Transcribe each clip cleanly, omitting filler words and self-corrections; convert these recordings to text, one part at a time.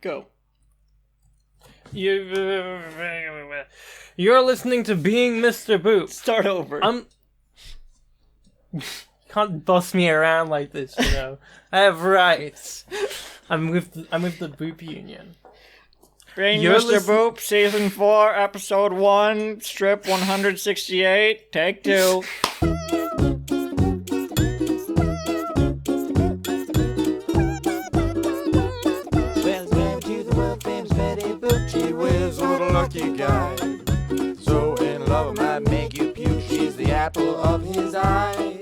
Go. You're listening to Being Mr. Boop. Start over. Can't boss me around like this, you know. I have rights. I'm with the Boop Union. Being Mr. Boop, Season 4, Episode 1, Strip 168, Take 2. Lucky guy, so in love I might make you puke. She's the apple of his eye.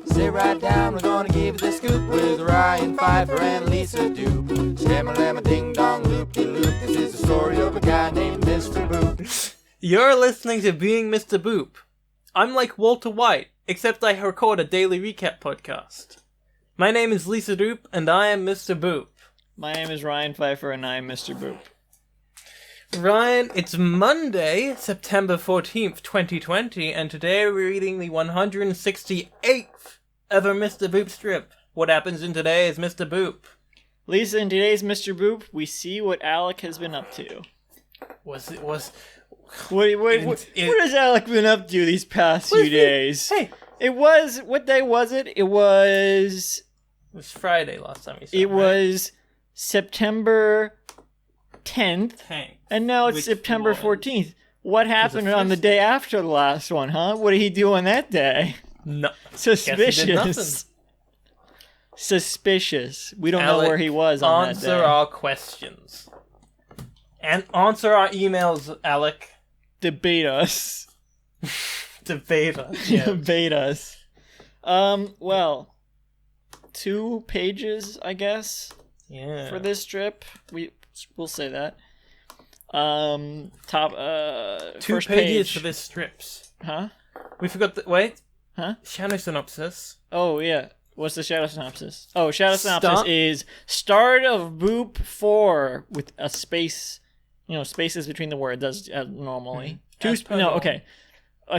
Sit right down, we're gonna give you the scoop with Ryan Pfeiffer and Lisa Dupe. Shamma-lamma ding-dong loop-de-loop. This is the story of a guy named Mr. Boop. You're listening to Being Mr. Boop. I'm like Walter White, except I record a daily recap podcast. My name is Lisa Dupe, and I am Mr. Boop. My name is Ryan Pfeiffer, and I am Mr. Boop. Ryan, it's Monday, September 14th, 2020, and today we're reading the 168th ever Mr. Boop strip. What happens in today's Mr. Boop? Lisa, in today's Mr. Boop, we see what Alec has been up to. What has Alec been up to these past few days? Hey! What day was it? It was Friday last time we saw it. Was September 10th. And now it's September 14th. What happened on the day after the last one, huh? What did he do on that day? No. Suspicious. Suspicious. We don't know where he was on that day. Answer our questions. And answer our emails, Alec. Debate us. Debate us. Yeah. Debate us. Well, 2 pages, I guess. Yeah. For this strip. We'll say that. 2 first pages page. for this strips. Huh? We forgot the wait. Huh? Shadow synopsis. Oh yeah. What's the shadow synopsis? Oh, shadow synopsis is start of Boop 4 with a space. Spaces between the words as normally. A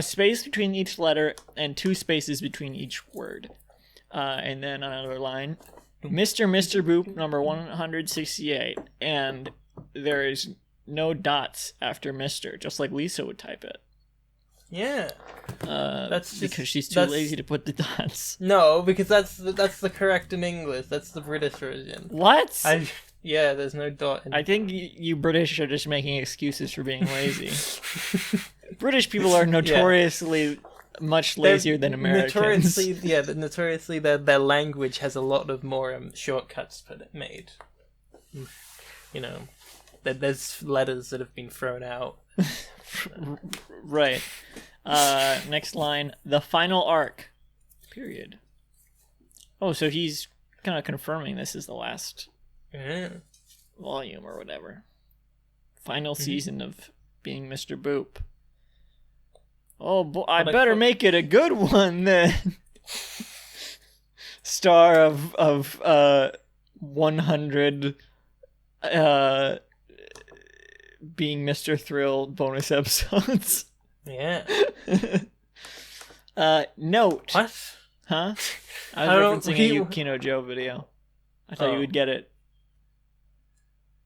space between each letter and 2 spaces between each word. And then another line. Mr. Boop number 168, and there is no dots after Mr., just like Lisa would type it. Yeah, because she's too lazy to put the dots. No, because that's the correct in English. That's the British version. What? Yeah, there's no dot. I think you British are just making excuses for being lazy. British people are notoriously much lazier than Americans. Notoriously their language has a lot of more shortcuts made. There's letters that have been thrown out. Right. Next line. The final arc. Period. Oh, so he's kind of confirming this is the last volume or whatever. Final season of Being Mr. Boop. Oh, boy, I better make it a good one then. Star of 100 Being Mr. Thrill bonus episodes. Yeah. Note. What? Huh? I was referencing a Yukino Joe video. I thought you would get it.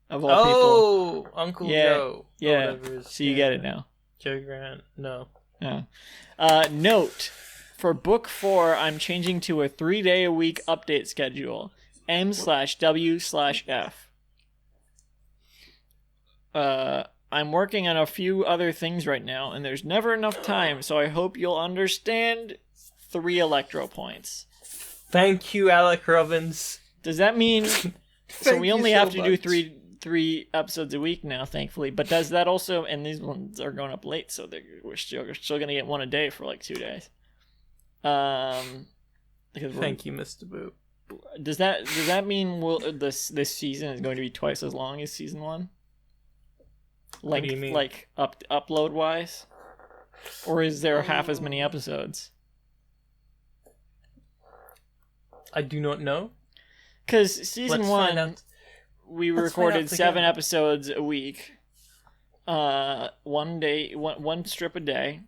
Of all people. Oh, Uncle Joe. Yeah. So you get it now. Joe Grant. No. Yeah. Note. For book 4, I'm changing to a 3-day-a-week update schedule. M/W/F. I'm working on a few other things right now, and there's never enough time, so I hope you'll understand. 3 electro points. Thank you, Alec Robbins. Does that mean... so we only have to do 3 episodes a week now, thankfully. But does that also... And these ones are going up late, so we're still going to get 1 a day for like 2 days. Thank you, Mr. Boop. Does that mean this season is going to be twice as long as season 1? What do you mean? Like upload wise, or is there half as many episodes? I do not know. Because season 1, we recorded 7 episodes a week. 1 day, one strip a day.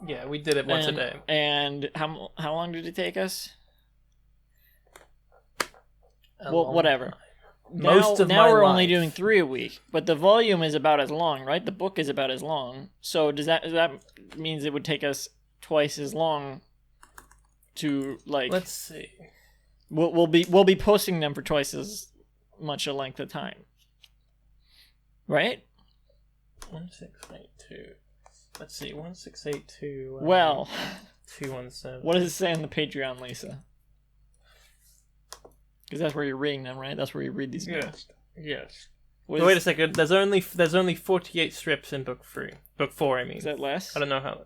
Yeah, we did it once a day. And how long did it take us? Well, whatever. most of now my we're life. only doing 3 a week, but the volume is about as long, right? The book is about as long. So does that means it would take us twice as long to like? Let's see. We'll be posting them for twice as much a length of time, right? 1682. Let's see. 1682. Well, 217. what does it say on the Patreon, Lisa? Because that's where you're reading them, right? That's where you read these. Yes. Yes. What Wait a is, second. There's only 48 strips in book 3. Book 4, I mean. is that less? I don't know how.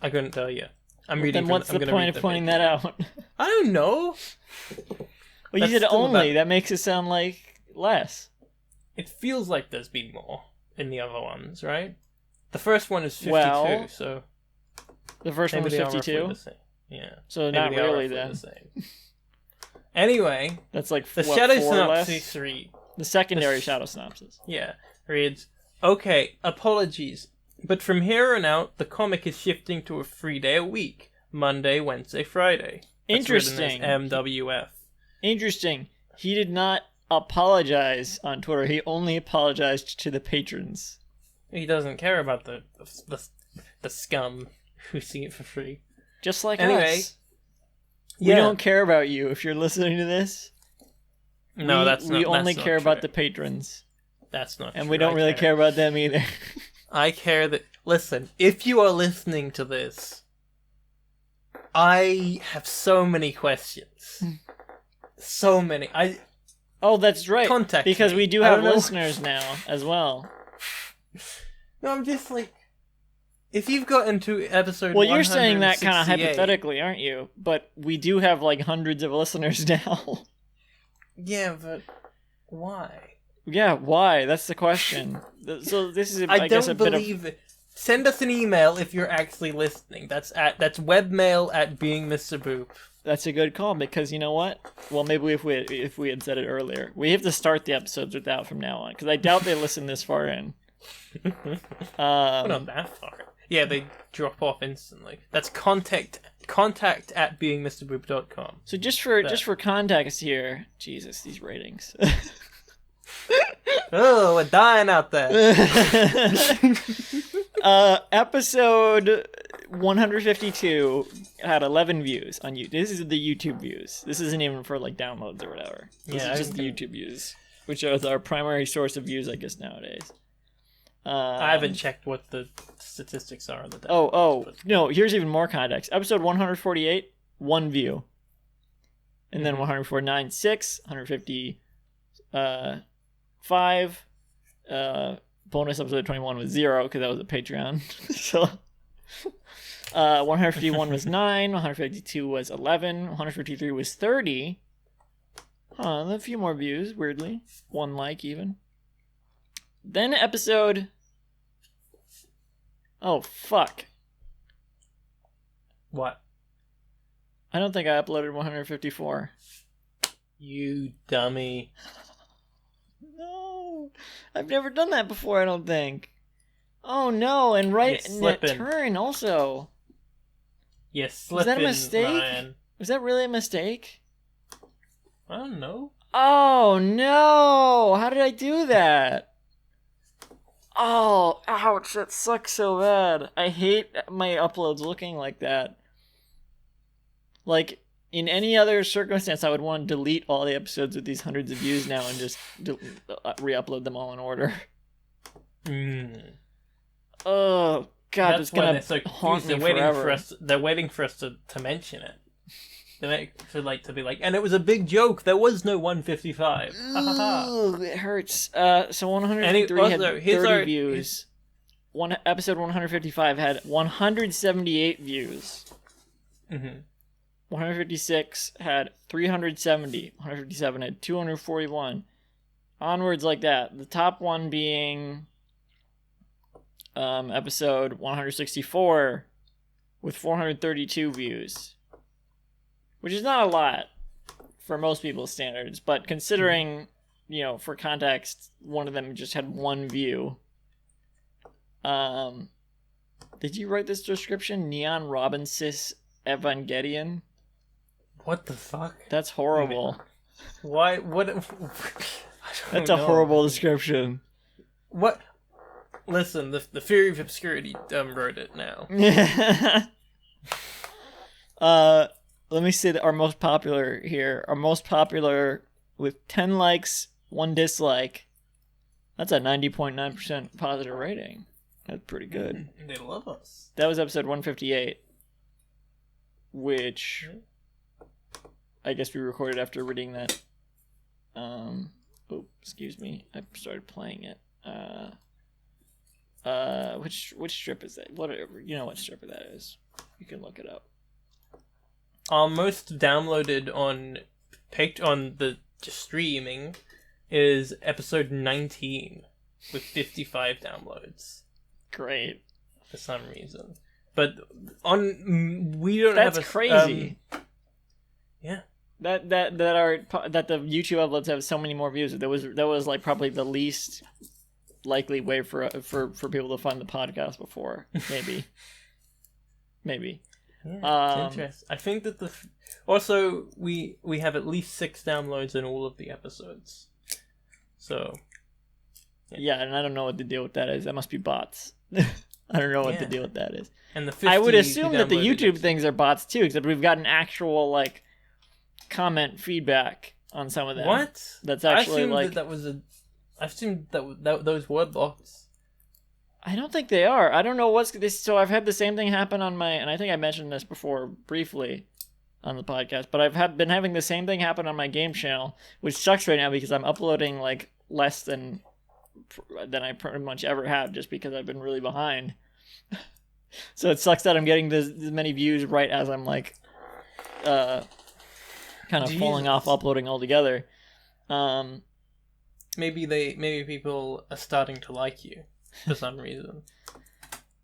I couldn't tell you. I'm reading. Then from, what's I'm the gonna point read of pointing that Patreon. out? I don't know. Well, you That's said still only. about- That makes it sound like less. It feels like there's been more in the other ones, right? The first one is 52, Well, so The first one maybe was they are roughly 52, the same. Yeah. so Maybe not they are really roughly then. the same. Anyway, That's like the what, Shadow 4 Synopsis less? 3. The secondary the- Shadow Synopsis. Yeah, reads, okay, apologies, but from here on out, the comic is shifting to a 3-day a week. Monday, Wednesday, Friday. That's written as Interesting. MWF. Interesting. He did not apologize on Twitter. He only apologized to the patrons. He doesn't care about the scum who see it for free. Just like Anyway, us. We don't care about you if you're listening to this. No, that's not. We only that's care not about true. the patrons. That's not. And true. we don't I really care about them either. I care that. Listen, if you are listening to this, I have so many questions. So many. Oh, that's right. Contact because me. we do I have don't know. listeners now as well. No, I'm just like, if you've gotten to episode. Well, you're saying that kind of 168 hypothetically, aren't you? But we do have like hundreds of listeners now. Yeah, but why? Yeah, why? That's the question. So this is, I guess, a don't bit of. believe it. Send us an email if you're actually listening. That's webmail at being Mr. Boop. That's a good call because you know what? Well, maybe if we had said it earlier, we have to start the episodes with that from now on because I doubt they listen this far in. Not that far. Yeah, they drop off instantly. That's contact at beingmrboop.com. So just for context here, Jesus, these ratings. Oh, we're dying out there. Episode 152 had 11 views on YouTube. This is the YouTube views. This isn't even for like downloads or whatever. This Yeah, is just the YouTube views, which are our primary source of views, I guess, nowadays. I haven't checked what the statistics are on the No, here's even more context. Episode 148, 1 view. And then 149, 6, 155, bonus episode 21 was 0 because that was a Patreon. So 151 was 9, 152 was 11, 153 was 30. A few more views, weirdly. 1 like even. Then episode... Oh, fuck. What? I don't think I uploaded 154. You dummy. No. I've never done that before, I don't think. Oh, no. And right You're in that slipping. turn also. You slipping, that a mistake? Ryan. Was that really a mistake? I don't know. Oh, no. How did I do that? Oh, ouch. That sucks so bad. I hate my uploads looking like that. Like, in any other circumstance, I would want to delete all the episodes with these hundreds of views now and just re-upload them all in order. Oh, God, That's it's why gonna they're so haunt confused. me They're waiting forever. for us. They're waiting for us to mention it. They to be like, and it was a big joke. There was no 155. Ha ha ha. Ugh, it hurts. So 153 had also, here's 30 our- views. Episode 155 had 178 views. Mm-hmm. 156 had 370. 157 had 241. Onwards like that. The top one being episode 164 with 432 views. Which is not a lot for most people's standards, but considering, you know, for context, one of them just had 1 view. Did you write this description? Neon Robinsis Evangelion? What the fuck? That's horrible. Why? What? That's a horrible description. What? Listen, the Theory of Obscurity wrote it now. Let me see our most popular here. Our most popular with 10 likes, 1 dislike. That's a 90.9% positive rating. That's pretty good. They love us. That was episode 158, which I guess we recorded after reading that. Excuse me. I started playing it. Which strip is that? Whatever. You know what strip that is. You can look it up. Our most downloaded on the streaming is episode 19 with 55 downloads. Great. For some reason. But we don't That's have a... crazy. Yeah. That the YouTube uploads have so many more views. That was like probably the least likely way for people to find the podcast before. Maybe. Yeah, it's interesting. I think that also we have at least 6 downloads in all of the episodes. So yeah, and I don't know what the deal with that is. That must be bots. I don't know what the deal with that is. And the I would assume that the YouTube things are bots too, except we've gotten actual like comment feedback on some of them. What? That's actually I assumed that those were bots. I don't think they are. I don't know what's this. So I've had the same thing happen on my, and I think I mentioned this before briefly on the podcast, but I've been having the same thing happen on my game channel, which sucks right now because I'm uploading like less than I pretty much ever have, just because I've been really behind. So it sucks that I'm getting this many views right as I'm like, kind of falling off uploading altogether. Maybe people are starting to like you for some reason.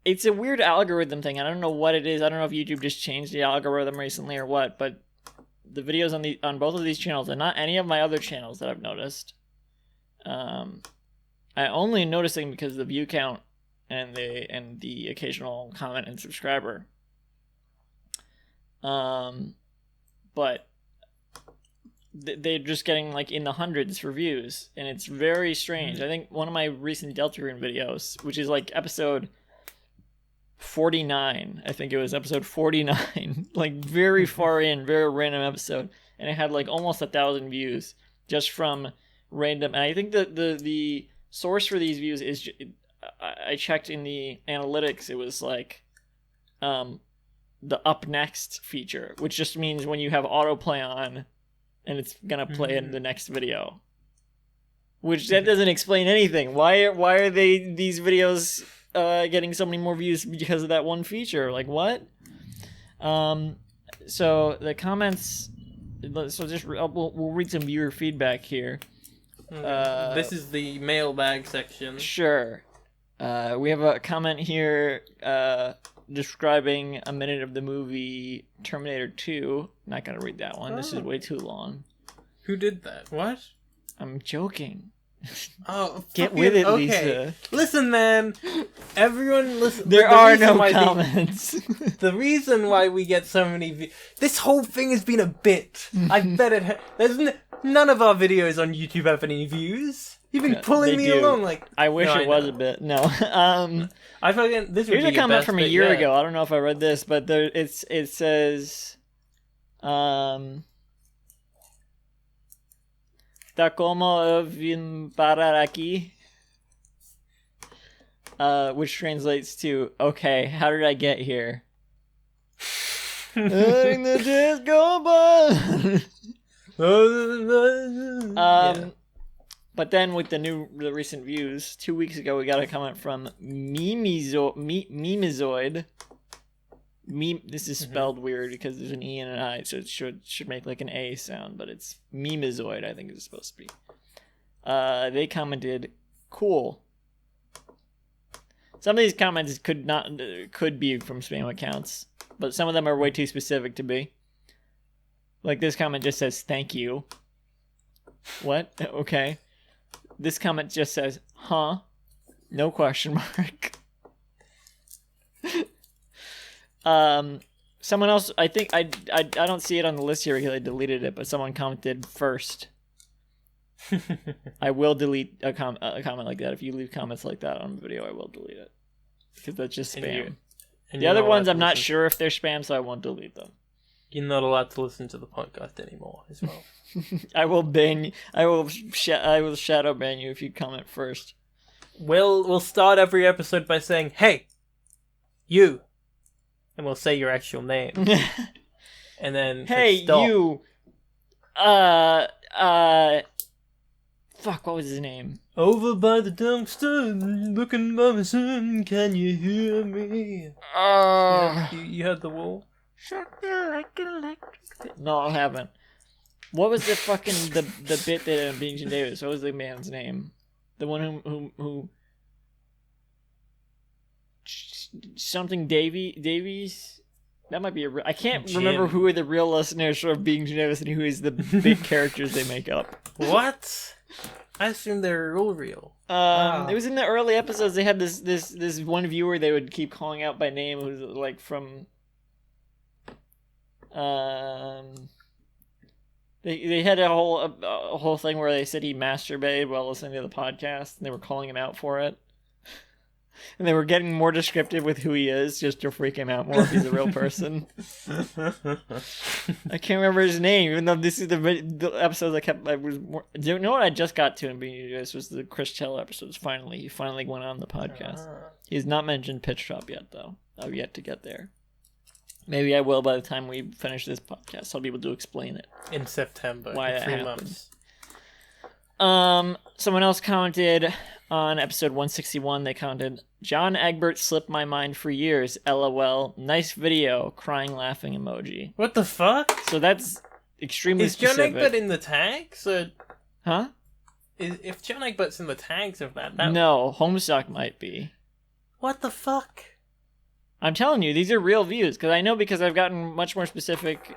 It's a weird algorithm thing. I don't know what it is. I don't know if YouTube just changed the algorithm recently or what, but the videos on both of these channels, and not any of my other channels that I've noticed. I only noticing because of the view count and the occasional comment and subscriber. But they're just getting like in the hundreds for views, and it's very strange. I think one of my recent Deltarune videos, which is like episode 49, I think it was episode 49, like very far in, very random episode, and it had like almost 1,000 views just from random. And I think that the source for these views is, I checked in the analytics, it was like the up next feature, which just means when you have autoplay on and it's gonna play in the next video, which that doesn't explain anything. Why are these videos getting so many more views because of that one feature? Like what? So the comments. So just we'll read some viewer feedback here. This is the mailbag section. Sure. We have a comment here describing a minute of the movie Terminator 2. Not gonna read that one. This is way too long. Who did that? What? I'm joking. Oh, get with it, okay. Lisa. Listen, man. Everyone, listen. There are no comments. The reason why we get so many this whole thing has been a bit. I bet it. There's none of our videos on YouTube have any views. You've been pulling me along like. I wish it was a bit. No. I fucking. This would here's be a comment best from a bit year yet. ago. I don't know if I read this, but it says, "Está como vim parar aquí," which translates to, "Okay, how did I get here?" Letting the days go by. But then with the recent views, 2 weeks ago we got a comment from Memezoid. This is spelled weird because there's an E and an I, so it should make like an A sound, but it's Memezoid, I think it's supposed to be. They commented, "Cool." Some of these comments could be from spam accounts, but some of them are way too specific to be. Like this comment just says, "Thank you." What? Okay. This comment just says, "Huh?" No question mark. Someone else, I think I don't see it on the list here because I deleted it, but someone commented first. I will delete a comment like that. If you leave comments like that on a video, I will delete it. Because that's just spam. The other ones, I'm not sure if they're spam, so I won't delete them. You're not allowed to listen to the podcast anymore as well. I will ban you. I will shadow ban you if you comment first. We'll start every episode by saying, "Hey, you," and we'll say your actual name, and then hey, stop. you. Fuck, what was his name? Over by the dumpster, looking by my son, can you hear me? You heard the wall? No, I haven't. What was the fucking the bit that Being Jim Davis? What was the man's name? The one who something Davies? That might be I can't remember who are the real listeners for Being Jim Davis and who is the big characters they make up. What? I assume they're all real. It was in the early episodes. They had this one viewer they would keep calling out by name, who was like from. They had a whole thing where they said he masturbated while listening to the podcast, and they were calling him out for it. And they were getting more descriptive with who he is, just to freak him out more if he's a real person. I can't remember his name, even though this is the episodes do you know what I just got to in Being This was the Chris Taylor episodes. He finally went on the podcast. He's not mentioned Pitch Drop yet, though. I've yet to get there. Maybe I will by the time we finish this podcast. I'll be able to explain it in September. Why in that 3 happened. months. Someone else commented on episode 161. They commented, "John Egbert slipped my mind for years. LOL. Nice video. Crying, laughing emoji." What the fuck? So that's extremely specific. Is John Egbert in the tags? Huh? If John Egbert's in the tags of that... No, Homestuck might be. What the fuck? I'm telling you, these are real views, because I've gotten much more specific.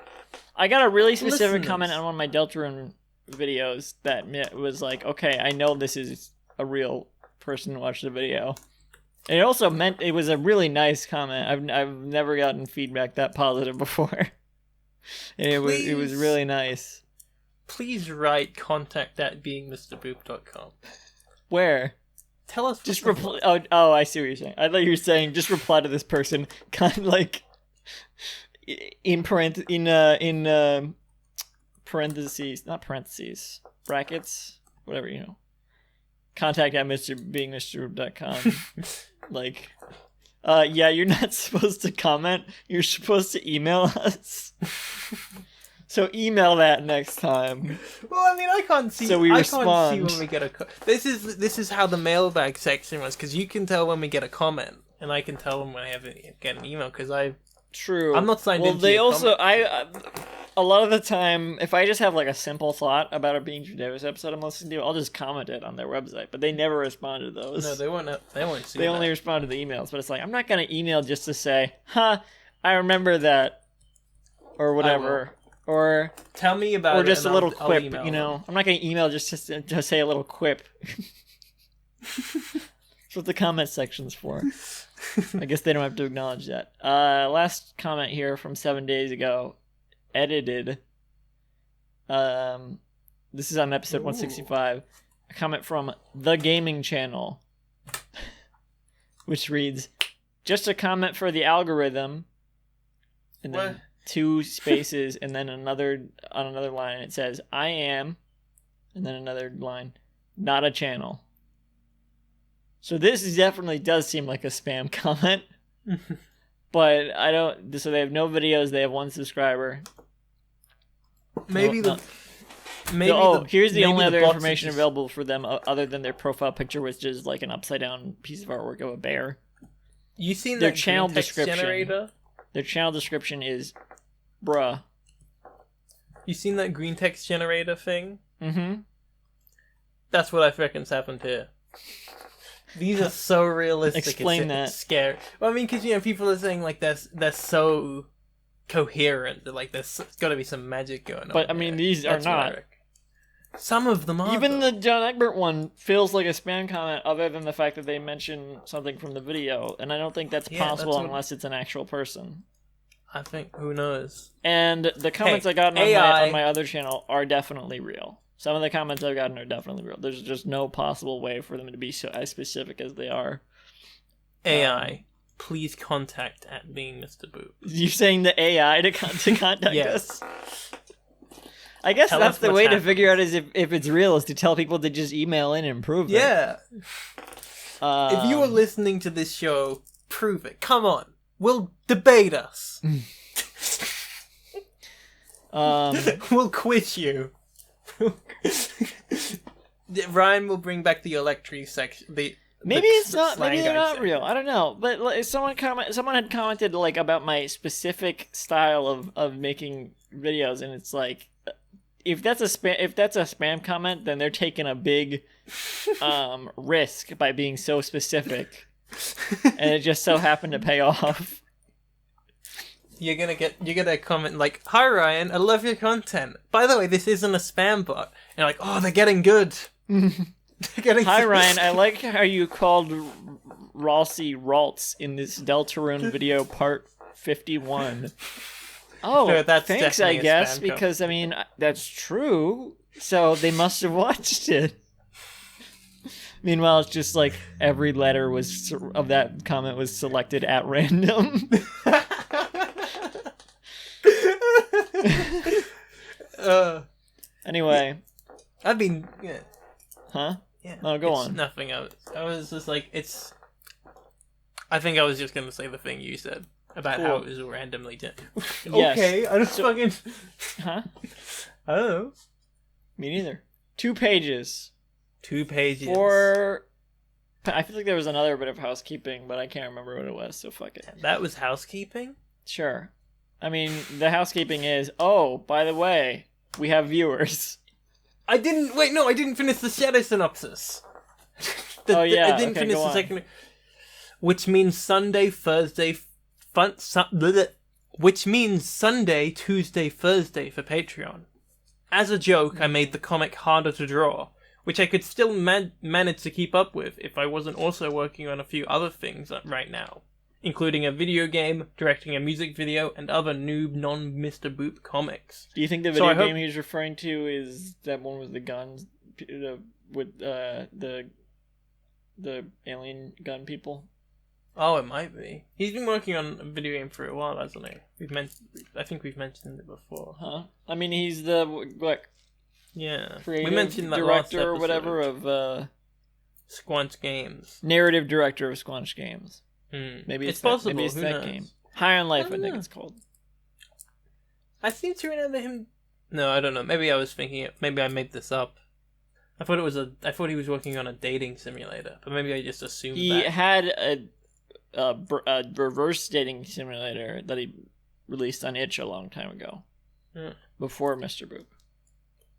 I got a really specific comment on one of my Deltarune videos that was like, okay, I know this is a real person who watched the video. And it also meant it was a really nice comment. I've never gotten feedback that positive before. And it was really nice. Please write contact@beingmrboop.com. Where? Tell us. Just reply. Oh, I see what you're saying. I thought you were saying just reply to this person, kind of like in parentheses, not parentheses, brackets, whatever, contact@beingmrboop.com. Like, yeah, you're not supposed to comment. You're supposed to email us. So email that next time. Well, I mean, I can't see. So we respond. I can't see when we get a. This is how the mailbag section was, because you can tell when we get a comment, and I can tell when I get an email because True. I'm not signed into. Well, they also a lot of the time, if I just have like a simple thought about a Being Jim Davis episode I'm listening to, I'll just comment it on their website. But they never respond to those. No, they won't. They won't see. They only respond to the emails. But it's like, I'm not gonna email just to say, "Huh, I remember that," or whatever. Or tell me about it. Or just a little quip, I'm not going to email just to say a little quip. That's what the comment section's for. I guess they don't have to acknowledge that. Last comment here from 7 days ago. Edited. This is on episode 165. A comment from The Gaming Channel. Which reads, "Just a comment for the algorithm." And then... What? 2 spaces and then on another line it says, "I am," and then another line, "not a channel." So this definitely does seem like a spam comment. But I don't. So they have no videos. They have 1 subscriber. Maybe here's the only other information available for them other than their profile picture, which is like an upside down piece of artwork of a bear. You seen their that channel green text description? Generator? Their channel description is, "Bruh." You seen that green text generator thing? Mm-hmm. That's what I reckon's happened here. These are so realistic. Explain that. It's scary. Well, I mean, because people are saying like they're so coherent. Like there's got to be some magic going on. But I mean, these are not. Some of them are. Even the John Egbert one feels like a spam comment, other than the fact that they mention something from the video, and I don't think that's possible unless it's an actual person. I think, who knows? And the comments I got on my other channel are definitely real. Some of the comments I've gotten are definitely real. There's just no possible way for them to be so as specific as they are. AI, please contact at being Mr. Boop. You saying the AI to contact Yes. us? I guess Tell that's us the what's way to happening. figure out is if it's real is to tell people to just email in and prove it. Yeah. If you are listening to this show, prove it. Come on. We'll debate us. We'll quiz you. Ryan will bring back the Electri section. Maybe it's not. Maybe they're not real. I don't know. But like, someone had commented like about my specific style of making videos, and it's like, if that's a spam comment, then they're taking a big risk by being so specific, and it just so happened to pay off. You're gonna comment like, "Hi Ryan, I love your content. By the way, this isn't a spam bot." And you're like, "Oh, they're getting good." Hi Ryan, I like how you called Ralsei Raltz in this Deltarune video part 51. Oh, No, that's thanks, I definitely a guess, spam because, I mean, that's true. So they must have watched it. Meanwhile, it's just like every letter of that comment was selected at random. Anyway. I mean, yeah. Huh? Yeah. Oh, go It's on. Nothing. I was just like, it's. I think I was just gonna say the thing you said about how Cool. it was randomly done. Yes. Okay, I don't fucking. Huh? I don't know. Me neither. 2 pages. 2 pages. I feel like there was another bit of housekeeping, but I can't remember what it was, so fuck it. That was housekeeping? Sure. I mean, the housekeeping is, oh, by the way, we have viewers. I didn't finish the shadow synopsis. Oh, yeah, I didn't okay, finish go the on. second. Which means Sunday, Thursday, which means Sunday, Tuesday, Thursday for Patreon. As a joke, I made the comic harder to draw, which I could still manage to keep up with if I wasn't also working on a few other things right now, including a video game, directing a music video, and other noob non-Mr. Boop comics. Do you think the So video I hope- game he's referring to is that one with the guns, with the alien gun people? Oh, it might be. He's been working on a video game for a while, hasn't he? I think we've mentioned it before. Huh? I mean, he's the what, Yeah, creative we mentioned that last director or whatever episode. of Squanch Games. narrative director of Squanch Games. Maybe it's that, possible. Maybe it's Who that knows? game. High on Life, I don't think know. it's called. I seem to remember him. No, I don't know. Maybe I was thinking it. Maybe I made this up. I thought he was working on a dating simulator, but maybe I just assumed He that. had a reverse dating simulator that he released on Itch a long time ago, Hmm. before Mr. Boop.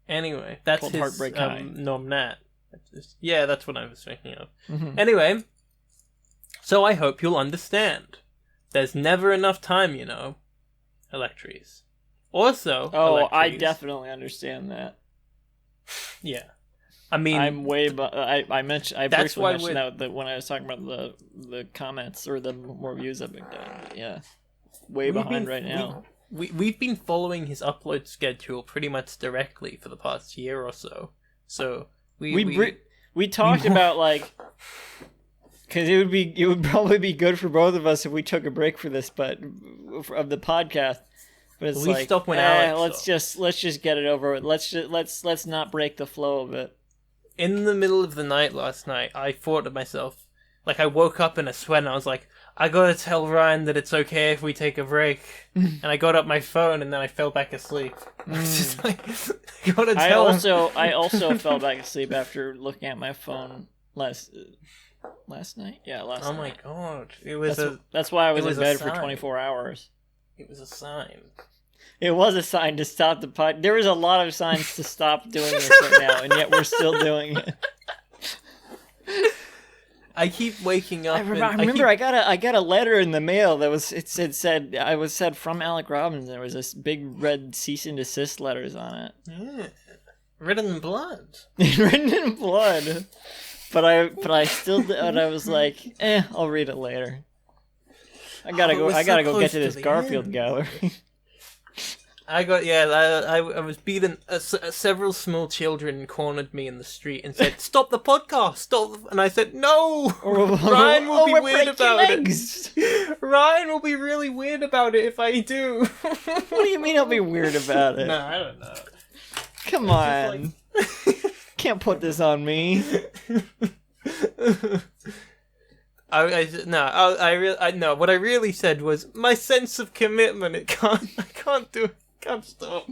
Anyway, that's Called his Heartbreak High. Nom Nat. Yeah, that's what I was thinking of. Mm-hmm. Anyway, so I hope you'll understand. There's never enough time, Electries. Also, Oh, I Electries- definitely understand that. Yeah. I mean, I'm way. I mentioned. I That's briefly why mentioned that when I was talking about the comments or the more views I've been getting. But yeah, way we've behind been- right now. We've been following his upload schedule pretty much directly for the past year or so. So We talked about like, because it would probably be good for both of us if we took a break for this, but of the podcast. But it's We like, stopped when Alex let's just get it over with. Let's not break the flow of it. in the middle of the night last night, I thought to myself, like I woke up in a sweat and I was like, I gotta tell Ryan that it's okay if we take a break. And I got up my phone and then I fell back asleep. I was just like, I gotta tell him. I also fell back asleep after looking at my phone last night. Yeah, last Oh night. my god. It was That's why I was it in was a bed for sign. 24 hours. it was a sign. It was a sign to stop the pod. There was a lot of signs to stop doing this right now, and yet we're still doing it. I keep waking up. I remember I got a letter in the mail that was it said from Alec Robbins. There was this big red cease and desist letters on it, Yeah. Written in blood. written in blood. But I still and I was like, I'll read it later. I gotta Oh, go. it was I gotta so go get close to to this the Garfield end. gallery. I was beaten. Several small children cornered me in the street and said, "Stop the podcast! Stop!" And I said, "No." Ryan will be weird about it. Ryan will be really weird about it if I do. What do you mean I'll be weird about it? No, I don't know. Come on. Can't put this on me. No. What I really said was my sense of commitment. I can't stop.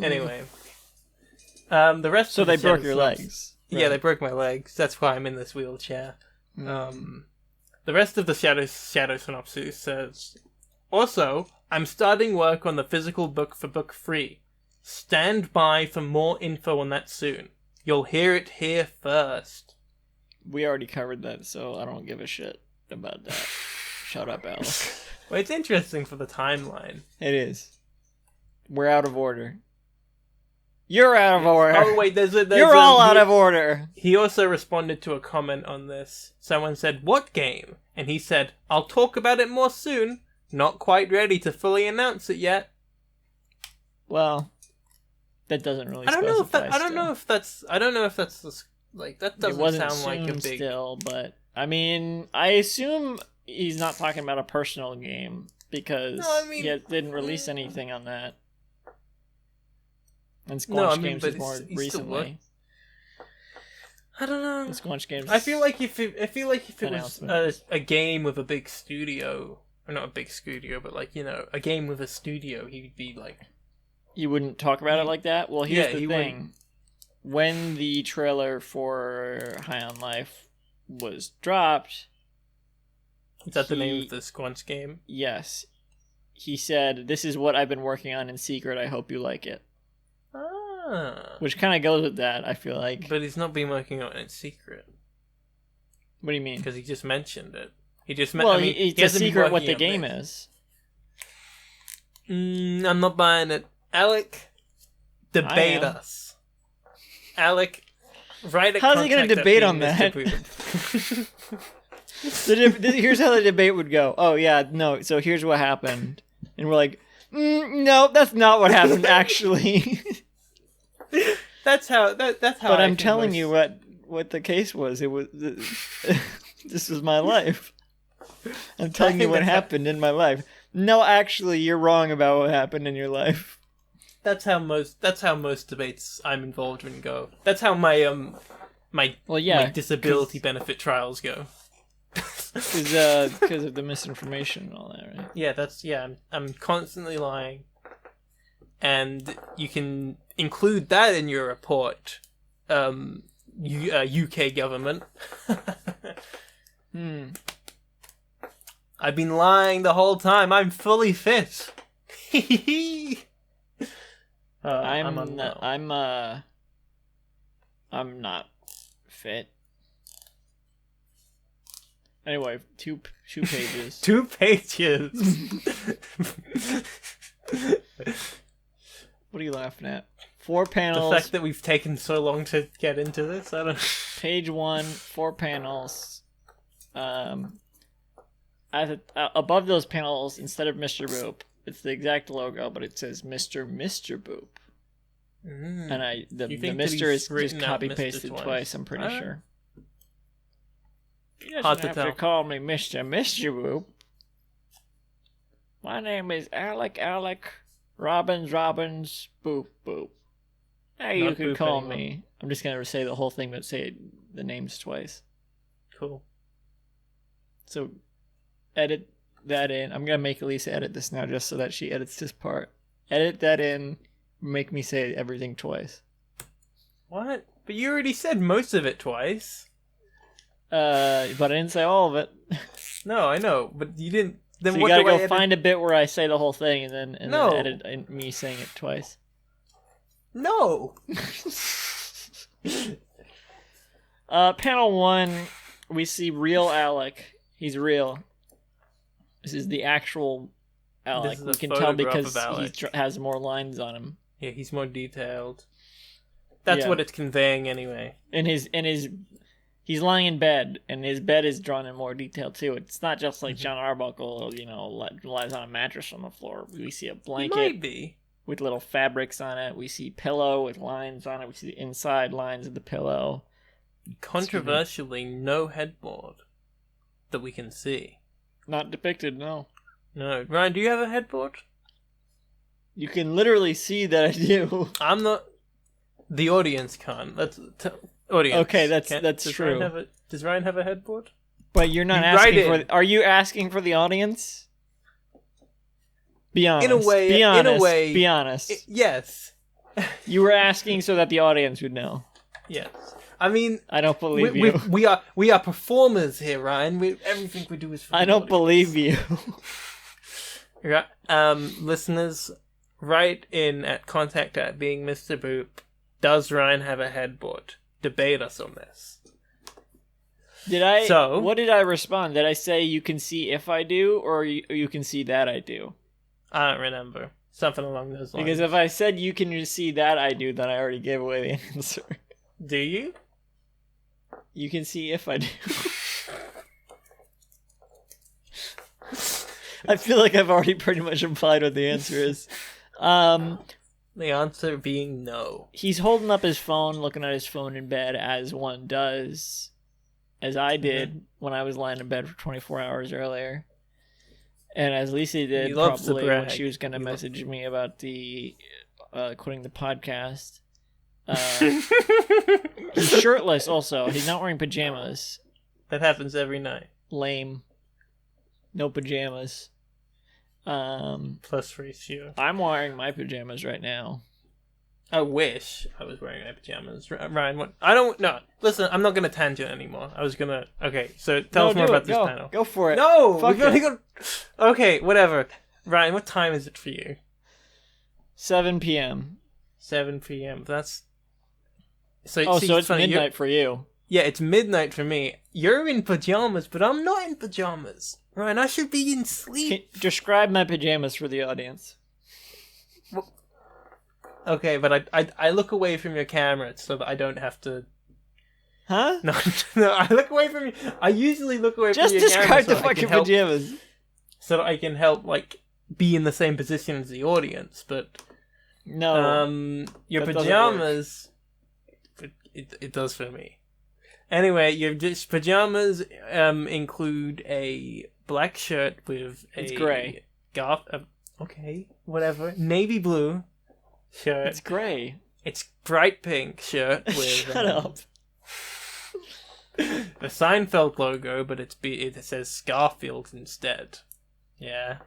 Anyway, the rest. So of the they broke your shadow legs. Yeah, Right. they broke my legs. That's why I'm in this wheelchair. The rest of the shadow synopsis says, also, I'm starting work on the physical book for book 3. Stand by for more info on that soon. You'll hear it here first. We already covered that, so I don't give a shit about that. Shut up, Alice. Well, it's interesting for the timeline. It is. We're out of order. You're out of order. Oh wait, You're all out of order. He also responded to a comment on this. Someone said, "What game?" And he said, "I'll talk about it more soon. Not quite ready to fully announce it yet." Well, that doesn't really. I don't know if specify I don't know if that's like that It doesn't wasn't sound like a assumed big. still, but I mean, I assume he's not talking about a personal game because No, I mean- he didn't release anything on that. And Squanch No, I mean, Games but is more he's still recently. I don't know. The Squanch Games. I feel like if it was Announcement. a game with a big studio, or not a big studio, but like a game with a studio, he'd be like, You wouldn't talk about it like that? Well, here's Yeah, the he thing. wouldn't. When the trailer for High on Life was dropped, "Is that the name He- of the Squanch game?" yes, he said, "This is what I've been working on in secret. I hope you like it." Ah, Which kind of goes with that, I feel like. but he's not been working on it in secret What do you mean? because he just mentioned it. He just Well, I mean, it's he a hasn't been secret what working the on game this. is. I'm not buying it. Alec, debate am. us. Alec, write a How's he gonna contact at debate on Mr. that? Boop. Here's how the debate would go. Oh yeah, no. So here's what happened, and we're like, no, that's not what happened actually. That's how. That's how. But I I'm think telling most- you what the case was. It was this was my life. I'm telling you think what that's how- happened in my life. No, actually, you're wrong about what happened in your life. That's how most debates I'm involved in go. That's how my my Well, yeah, my disability benefit trials go. because of the misinformation and all that, right? Yeah. I'm constantly lying, and you can include that in your report. UK government. I've been lying the whole time. I'm fully fit. I'm unwell. I'm not fit. Anyway, two pages. 2 pages. What are you laughing at? 4 The panels. fact that we've taken so long to get into this, I don't. Page 1, 4 panels. Above those panels, instead of Mr. Boop, it's the exact logo, but it says Mr. Boop. And the You think that Mr. he's is just written out copy Mr. pasted twice? twice. I'm pretty Alright. sure. You Hard doesn't to have to tell. call me Mr. Boop. My name is Alec Robbins Boop. Now you Not can Boop call anymore. me. I'm just gonna say the whole thing, but say the names twice. Cool. So, edit that in. I'm gonna make Elisa edit this now, just so that she edits this part. Edit that in. Make me say everything twice. What? But you already said most of it twice. But I didn't say all of it. No, I know, but you didn't. Then So you what gotta do I go edit? find a bit where I say the whole thing, and then No. edit me saying it twice. No. Panel 1, we see real Alec. He's real. This is the actual Alec. This is We a can tell photograph because of Alec. he has more lines on him. Yeah, he's more detailed. That's Yeah. what it's conveying anyway. And He's lying in bed, and his bed is drawn in more detail too. It's not just like John Arbuckle, lies on a mattress on the floor. We see a blanket Might be. with little fabrics on it. We see pillow with lines on it. We see the inside lines of the pillow. Controversially, no headboard that we can see. Not depicted, no. No. Ryan, do you have a headboard? You can literally see that I do. I'm not. The audience can't. Audience. Okay, that's does true. Does Ryan have a headboard? But you're not You asking write for. Are you asking for the audience? Be honest. In a way. Be honest. Yes. You were asking so that the audience would know. Yes. I mean, I don't believe you. we are performers here, Ryan. Everything we do is for I the don't audience. believe you. Right. Listeners, write in at contact@beingmrboop. Does Ryan have a headboard? Debate us on this. Did I? So- What did I respond? Did I say you can see if I do, or you can see that I do? I don't remember. Something along those lines. Because if I said you can see that I do, then I already gave away the answer. Do you? You can see if I do. I feel like I've already pretty much implied what the answer is. The answer being no. He's holding up his phone, looking at his phone in bed, as one does, as I did when I was lying in bed for 24 hours earlier. And as Lisa did He loves to probably when brag. she was going to He message me about the quitting the podcast. He's shirtless also. He's not wearing pajamas. That happens every night. Lame. No pajamas. Plus ratio. I'm wearing my pajamas right now. I wish I was wearing my pajamas. Ryan, what? I don't. No. Listen, I'm not going to tangent anymore. I was going to. Okay, so tell us more about this panel. Go for it. No! Fuck We've only it. got. Okay, whatever. Ryan, what time is it for you? 7 p.m. 7 p.m. That's. So, Oh, see, so it's funny, you're- midnight for you. Yeah, it's midnight for me. You're in pajamas, but I'm not in pajamas. Ryan, I should be in sleep. Describe my pajamas for the audience. Okay, but I look away from your camera so that I don't have to. Huh? No, no, I look away from you. I usually look away Just from your camera describe the fucking pajamas. so that I can help, like, be in the same position as the audience. But No. your that doesn't pajamas, it does for me. Anyway, your pajamas include a black shirt with a It's gray. Okay, whatever. Navy blue shirt. It's gray. It's bright pink shirt with Shut up. the Seinfeld logo, but it says Scarfield instead. Yeah.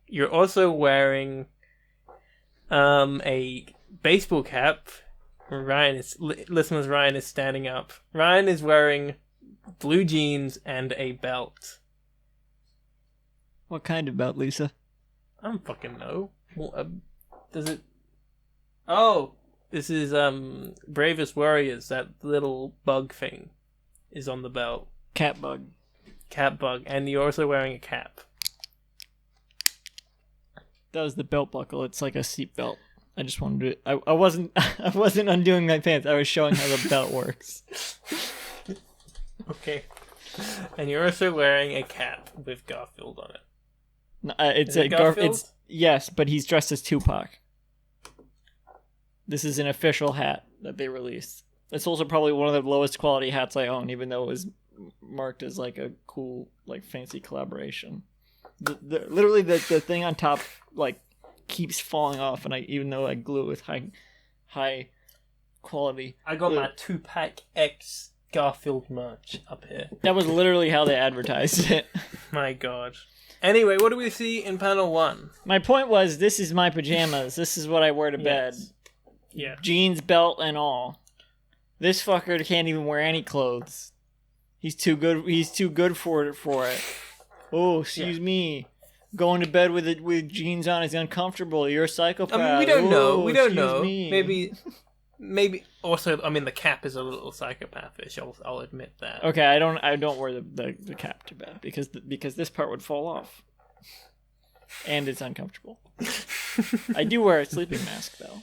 You're also wearing a baseball cap. Listeners, Ryan is standing up. Ryan is wearing blue jeans and a belt. What kind of belt, Lisa? I don't fucking know. Well, does it? Oh, this is Bravest Warriors. That little bug thing is on the belt. Cat bug. Cat bug, and you're also wearing a cap. That was the belt buckle. It's like a seat belt. I just wanted to. I wasn't. I wasn't undoing my pants. I was showing how the belt works. Okay. And you're also wearing a cap with Garfield on it. No, it's Is a it Garfield? It's yes, but he's dressed as Tupac. This is an official hat that they released. It's also probably one of the lowest quality hats I own, even though it was marked as like a cool, like fancy collaboration. Literally the thing on top like keeps falling off, and even though I glue it with high quality. I got my 2-pack X Garfield merch up here. That was literally how they advertised it. My god. Anyway, what do we see in panel 1? My point was, this is my pajamas. This is what I wear to bed. Yeah. Jeans, belt, and all. This fucker can't even wear any clothes. He's too good. He's too good for it. Oh, excuse me. Going to bed with jeans on is uncomfortable. You're a psychopath. I mean, we don't know. Oh, We don't excuse know. me. Maybe. Also, I mean, the cap is a little psychopathish. I'll admit that. Okay, I don't wear the cap to bed because this part would fall off, and it's uncomfortable. I do wear a sleeping mask though.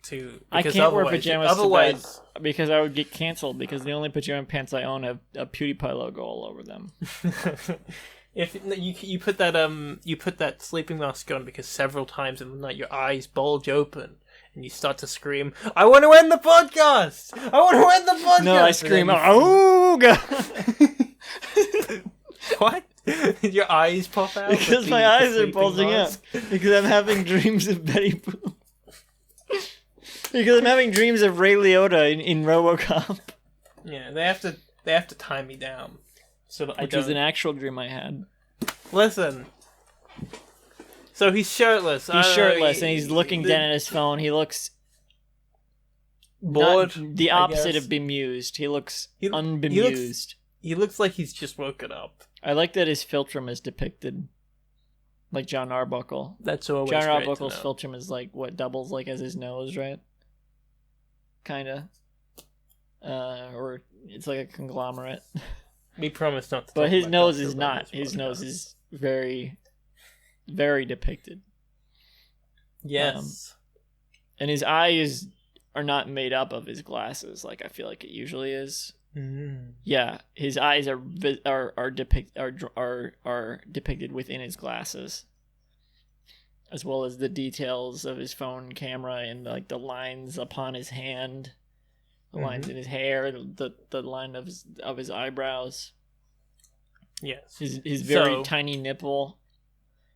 to. I because can't wear otherwise- pajamas Otherwise, to bed because I would get canceled because the only pajama pants I own have a PewDiePie logo all over them. if you put that sleeping mask on because several times in the night your eyes bulge open and you start to scream, "I want to end the podcast! I want to end the podcast!" No, I And scream, then "Oh God!" What? Your eyes pop out Because with my the eyes are sleeping bulging mask? up. Because I'm having dreams of Betty Boop. Because I'm having dreams of Ray Liotta in RoboCop. Yeah, they have to tie me down so that Which I was don't. an actual dream I had. Listen. So he's shirtless. He's shirtless and he's looking down at his phone. He looks bored. the I opposite guess. of bemused. He looks He unbemused. He looks like he's just woken up. I like that his philtrum is depicted like John Arbuckle. That's always John great Arbuckle's to know. philtrum is like what doubles like as his nose, right? Kinda. Or it's like a conglomerate. We promise not to. But talk his about nose Dr. is not. Arbuckle's His nose podcast. is very, very depicted. Yes. And his eyes are not made up of his glasses like I feel like it usually is. Yeah, his eyes are depicted within his glasses, as well as the details of his phone camera and like the lines upon his hand, the lines in his hair, the line of his eyebrows, Yes. his very So- tiny nipple.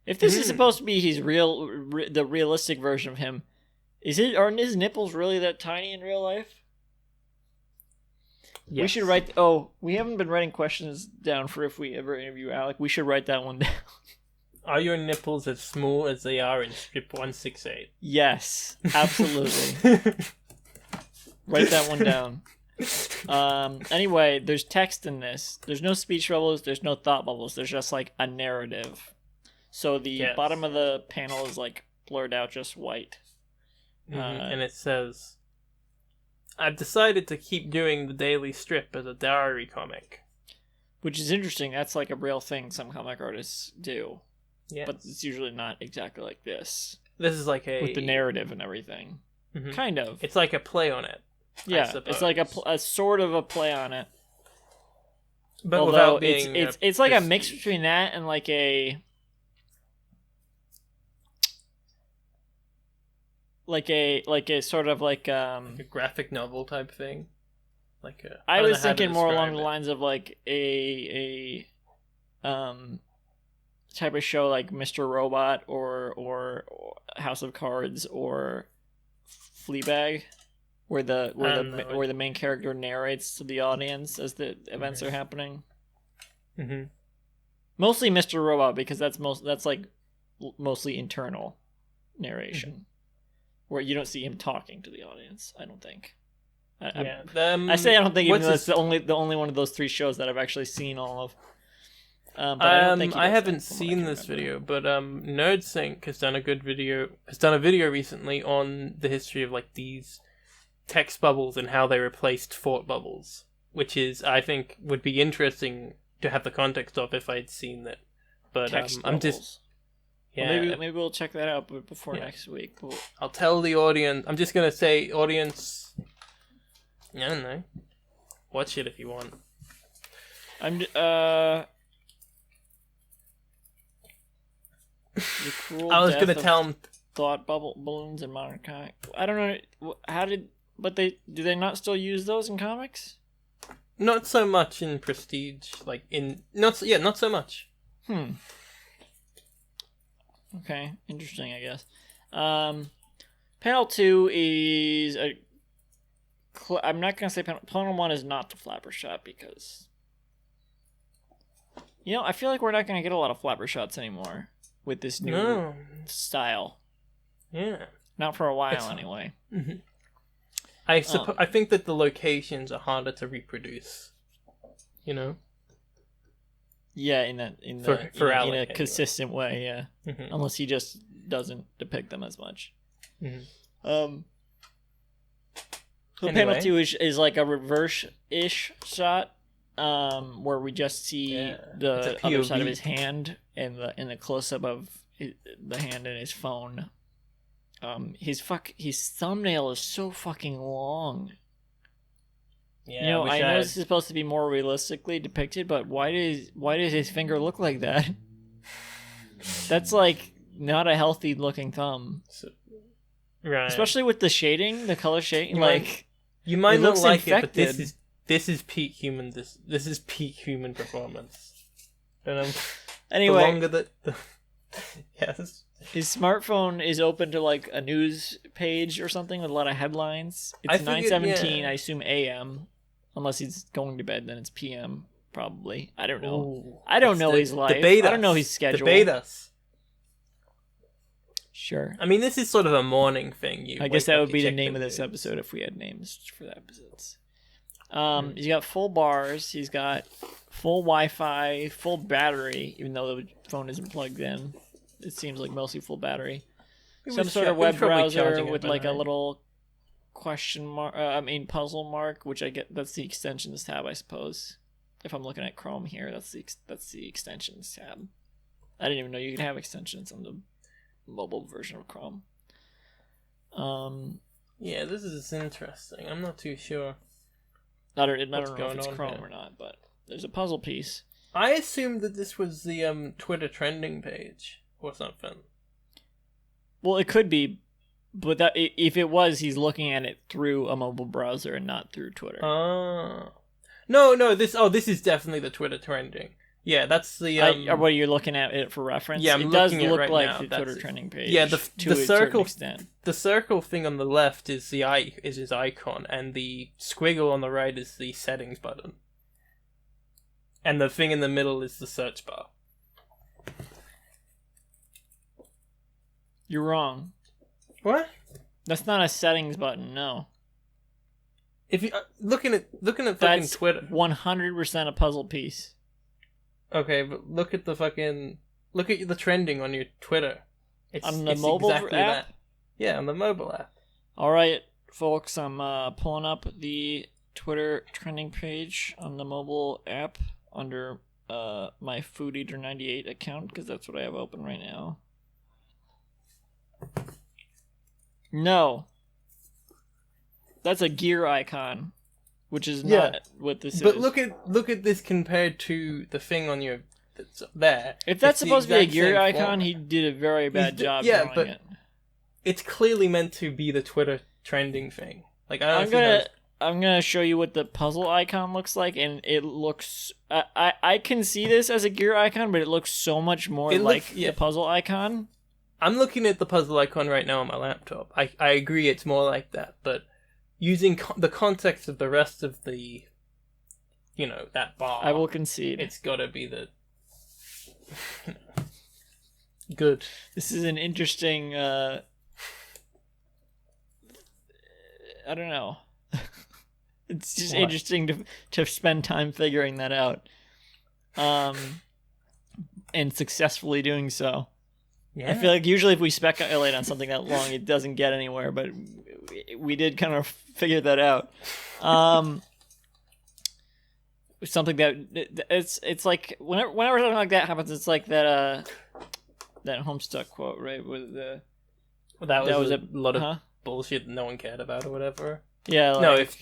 If this is supposed to be his the realistic version of him, aren't his nipples really that tiny in real life? Yes. We should write. We haven't been writing questions down for if we ever interview Alec. We should write that one down. Are your nipples as small as they are in strip 168? Yes, absolutely. Write that one down. Anyway, there's text in this. There's no speech bubbles. There's no thought bubbles. There's just like a narrative. So the Yes. bottom of the panel is like blurred out, just white. And it says, "I've decided to keep doing the daily strip as a diary comic." Which is interesting. That's like a real thing some comic artists do. Yeah. But it's usually not exactly like this. This is like a... With the narrative and everything. Mhm. Kind of. It's like a play on it. Yeah, it's like suppose. a sort of a play on it. But Although without being it's like a mix prestige. between that and like a sort of like a graphic novel type thing. Like a, I don't know was how to thinking more along describe the it. lines of like a type of show like Mr. Robot or House of Cards or Fleabag, where the main character narrates to the audience as the events are happening. Mhm. Mostly Mr. Robot because that's like mostly internal narration, where you don't see him talking to the audience. I don't think. I say I don't think, even though it's the only one of those three shows that I've actually seen all of. But I don't think he I does haven't that, from what I seen can this remember. video, but NerdSync has done a video recently on the history of like these text bubbles and how they replaced thought bubbles, which is I think would be interesting to have the context of if I'd seen that. But Text I'm bubbles. just Well, yeah. maybe we'll check that out before Yeah. next week. I'll tell the audience. I'm just gonna say, audience. I don't know. Watch it if you want. The cruel I was death gonna of tell him. thought balloons in modern comic. I don't know but do they not still use those in comics? Not so much in Prestige, not so much. Okay, interesting, I guess. Panel 2 is I'm not gonna say panel 1 is not the flapper shot because I feel like we're not gonna get a lot of flapper shots anymore with this new No, style. yeah. Not for a while, It's- anyway. I think that the locations are harder to reproduce. You know. Yeah, For in Alec, a anyway. consistent way, yeah. Mhm. Unless he just doesn't depict them as much. Mhm. So Anyway. panel 2 is like a reverse-ish shot, where we just see Yeah, the it's a other side of POV. his hand and the close-up of the hand in his phone. his thumbnail is so fucking long. Yeah, I know this is supposed to be more realistically depicted, but why does his finger look like that? That's like not a healthy looking thumb. Right. Especially with the shading, the color shading. You might not like infected. it, but this is peak human. This is peak human performance. And anyway, the longer that, yes. His smartphone is open to like a news page or something with a lot of headlines. It's 9:17. Yeah. I assume AM, unless he's going to bed. Then it's PM probably. I don't know. Ooh, I don't know his life. I don't know his schedule. Debate us. Sure. I mean, this is sort of a morning thing. I guess that would be the name of this episode if we had names for the episodes. He's got full bars. He's got full Wi-Fi, full battery, even though the phone isn't plugged in. It seems like mostly full battery. Some sort of web browser with like a little question mark. Puzzle mark, which I get. That's the extensions tab, I suppose. If I'm looking at Chrome here, that's the extensions tab. I didn't even know you could have extensions on the mobile version of Chrome. Yeah, this is interesting. I'm not too sure. I don't know if it's Chrome or not, but there's a puzzle piece. I assumed that this was the Twitter trending page or something. Well, it could be, but if it was, he's looking at it through a mobile browser and not through Twitter. No. This is definitely the Twitter trending. Yeah, that's the. What are you looking at it for reference? Yeah, it does look right like now. the Twitter trending page. Yeah, the circle. Extent. The circle thing on the left is his icon, and the squiggle on the right is the settings button, and the thing in the middle is the search bar. You're wrong. What? That's not a settings button. No. If you looking at fucking that's Twitter, 100% a puzzle piece. Okay, but look at the trending on your Twitter. It's on the mobile exactly app? that. Yeah, on the mobile app. All right, folks, I'm pulling up the Twitter trending page on the mobile app under my Food Eater 98 account because that's what I have open right now. No. That's a gear icon, which is not what this is. But look at this compared to the thing on your that's there. If that's supposed to be a gear icon, he did a very bad job drawing it. It's clearly meant to be the Twitter trending thing. Like I'm gonna show you what the puzzle icon looks like, and it looks. I can see this as a gear icon, but it looks so much more like the puzzle icon. I'm looking at the puzzle icon right now on my laptop. I agree, it's more like that, but using the context of the rest of the, that bar, I will concede. It's got to be the good. This is an interesting. I don't know. It's just interesting to spend time figuring that out, and successfully doing so. Yeah. I feel like usually if we speculate on something that long, it doesn't get anywhere, but we did kind of figure that out. Something that it's like whenever something like that happens, it's like that Homestuck quote, right? With the that was a lot of bullshit that no one cared about or whatever. Yeah. That's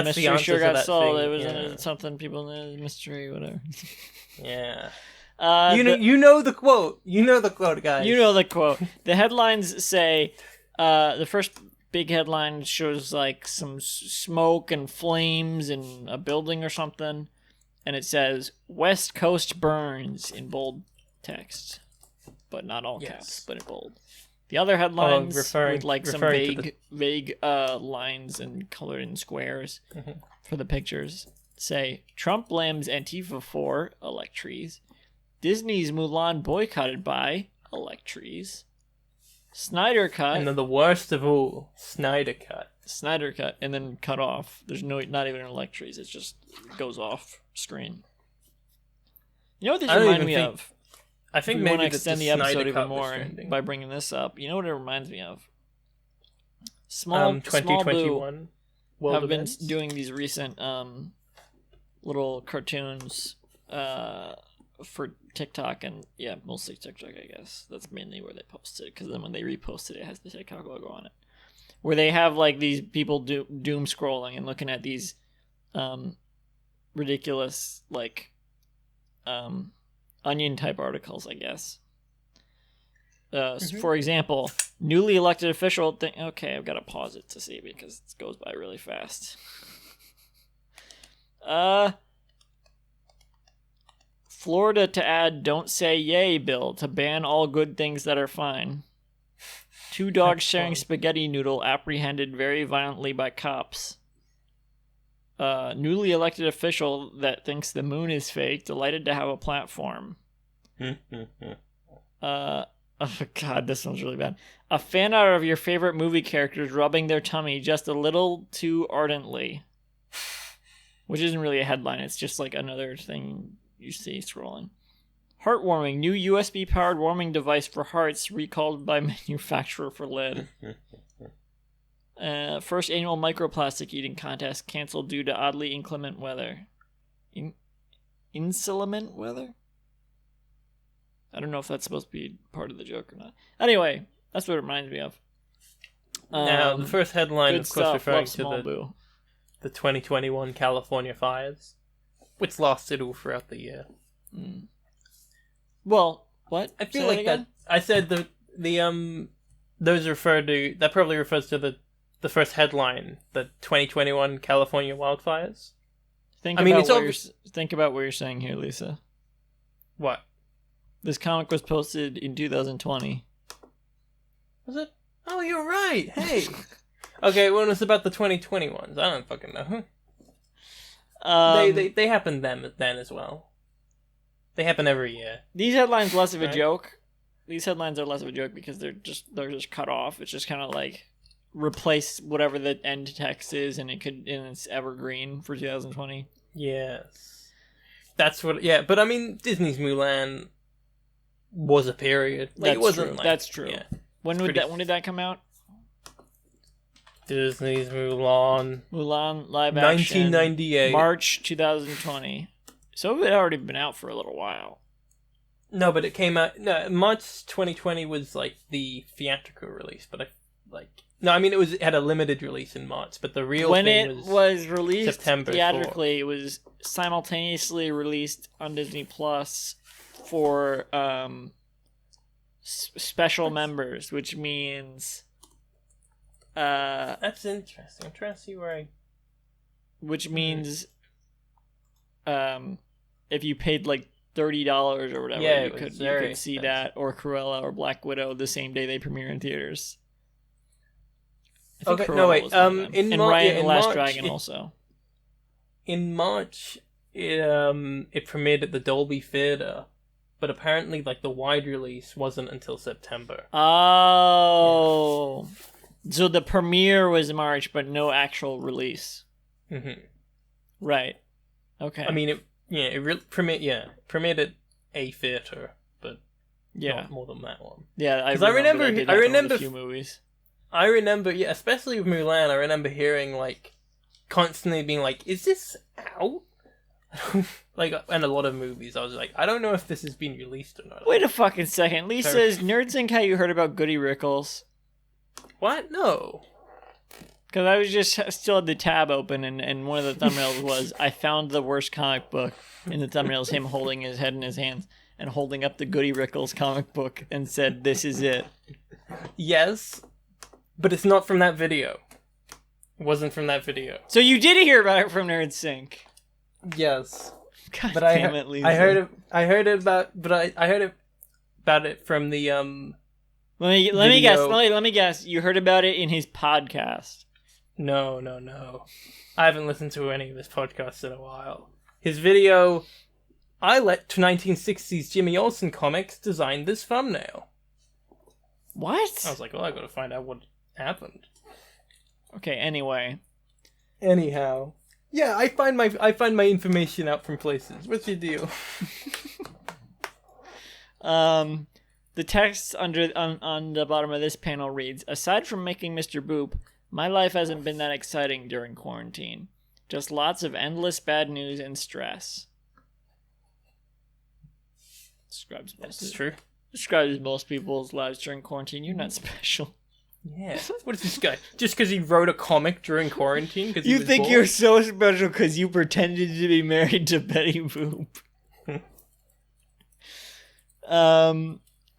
mystery the answer sure to got that solved. thing. It was something people knew, mystery, whatever. Yeah. You know the quote. You know the quote, guys. You know the quote. The headlines say, the first big headline shows like some smoke and flames in a building or something, and it says "West Coast burns" in bold text, but not all caps, but in bold. The other headlines with like some vague lines and colored in squares for the pictures say Trump blames Antifa for electries. Disney's Mulan boycotted by electries. Snyder Cut. And then the worst of all, Snyder Cut. Snyder Cut, and then cut off. There's not even an electries. It just goes off screen. You know what this reminds me of? I think we maybe want to extend the episode even more by trending. bringing this up. You know what it reminds me of? 2021 Small have been doing these recent little cartoons for TikTok and mostly TikTok, I guess. That's mainly where they post it, because then when they repost it, it has the TikTok logo on it. Where they have like these people doom scrolling and looking at these ridiculous like onion type articles, I guess. For example, newly elected official okay, I've got to pause it to see because it goes by really fast. Florida to add "Don't Say Yay" bill to ban all good things that are fine. 2 dogs sharing spaghetti noodle apprehended very violently by cops. Newly elected official that thinks the moon is fake, delighted to have a platform. Oh god, this one's really bad. A fan art of your favorite movie characters rubbing their tummy just a little too ardently. Which isn't really a headline, it's just like another thing you see scrolling. Heartwarming. New USB-powered warming device for hearts recalled by manufacturer for lead. First annual microplastic eating contest canceled due to oddly inclement weather. Inclement weather? I don't know if that's supposed to be part of the joke or not. Anyway, that's what it reminds me of. Now, the first headline, of course, referring to the 2021 California fires, which lasted all throughout the year. Mm. Well, what? I feel like that. I said those refer to, that probably refers to the first headline, the 2021 California wildfires. Think about what you're saying here, Lisa. What? This comic was posted in 2020. Was it? Oh, you're right. Hey. Okay, well, it's about the 2021s. I don't fucking know. They happened then as well. They happen every year. These headlines less of a joke. These headlines are less of a joke because they're just cut off. It's just kind of like replace whatever the end text is, and it's evergreen for 2020. Yes, that's what. Yeah, but I mean, Disney's Mulan was a period. Like, it wasn't. True. Like, that's true. Yeah, when did that come out? Disney's Mulan live action 1998 March 2020. So it had already been out for a little while. No, but it came out. No, March 2020 was like the theatrical release, but it had a limited release in March, but the real when thing it was released September theatrically, 4. It was simultaneously released on Disney Plus for special members, which means that's interesting. I'm trying to see where which means if you paid like $30 or whatever, you could see that or Cruella or Black Widow the same day they premiere in theaters. Okay, no wait. In Raya and the Last Dragon also. In March, it premiered at the Dolby Theatre, but apparently, like, the wide release wasn't until September. Oh, so the premiere was March, but no actual release. Mm-hmm. Right. Okay. I mean, premiered at a theater, but not more than that one. Yeah, I remember a few movies. I remember, especially with Mulan, I remember hearing, like, constantly being like, is this out? Like, and a lot of movies, I was like, I don't know if this has been released or not. Wait a fucking second. Lisa, is NerdSync how you heard about Goody Rickles? What? No. Because I was just still had the tab open, and one of the thumbnails was, I found the worst comic book. And the thumbnail is him holding his head in his hands and holding up the Goody Rickles comic book and said, this is it. Yes. But it's not from that video. It wasn't from that video. So you did hear about it from NerdSync? Yes. God damn it, Lisa. I heard about it from the Let me guess. You heard about it in his podcast. No. I haven't listened to any of his podcasts in a while. His video, I let 1960s Jimmy Olsen comics design this thumbnail. What? I was like, well, I gotta find out what happened. Okay, anyway. Anyhow. Yeah, I find my information out from places. What's your deal? The text on the bottom of this panel reads, aside from making Mr. Boop, my life hasn't been that exciting during quarantine. Just lots of endless bad news and stress. Describes That's true. Describes most people's lives during quarantine. You're not special. Yeah. What is this guy? Just because he wrote a comic during quarantine? You think you're so special because you pretended to be married to Betty Boop.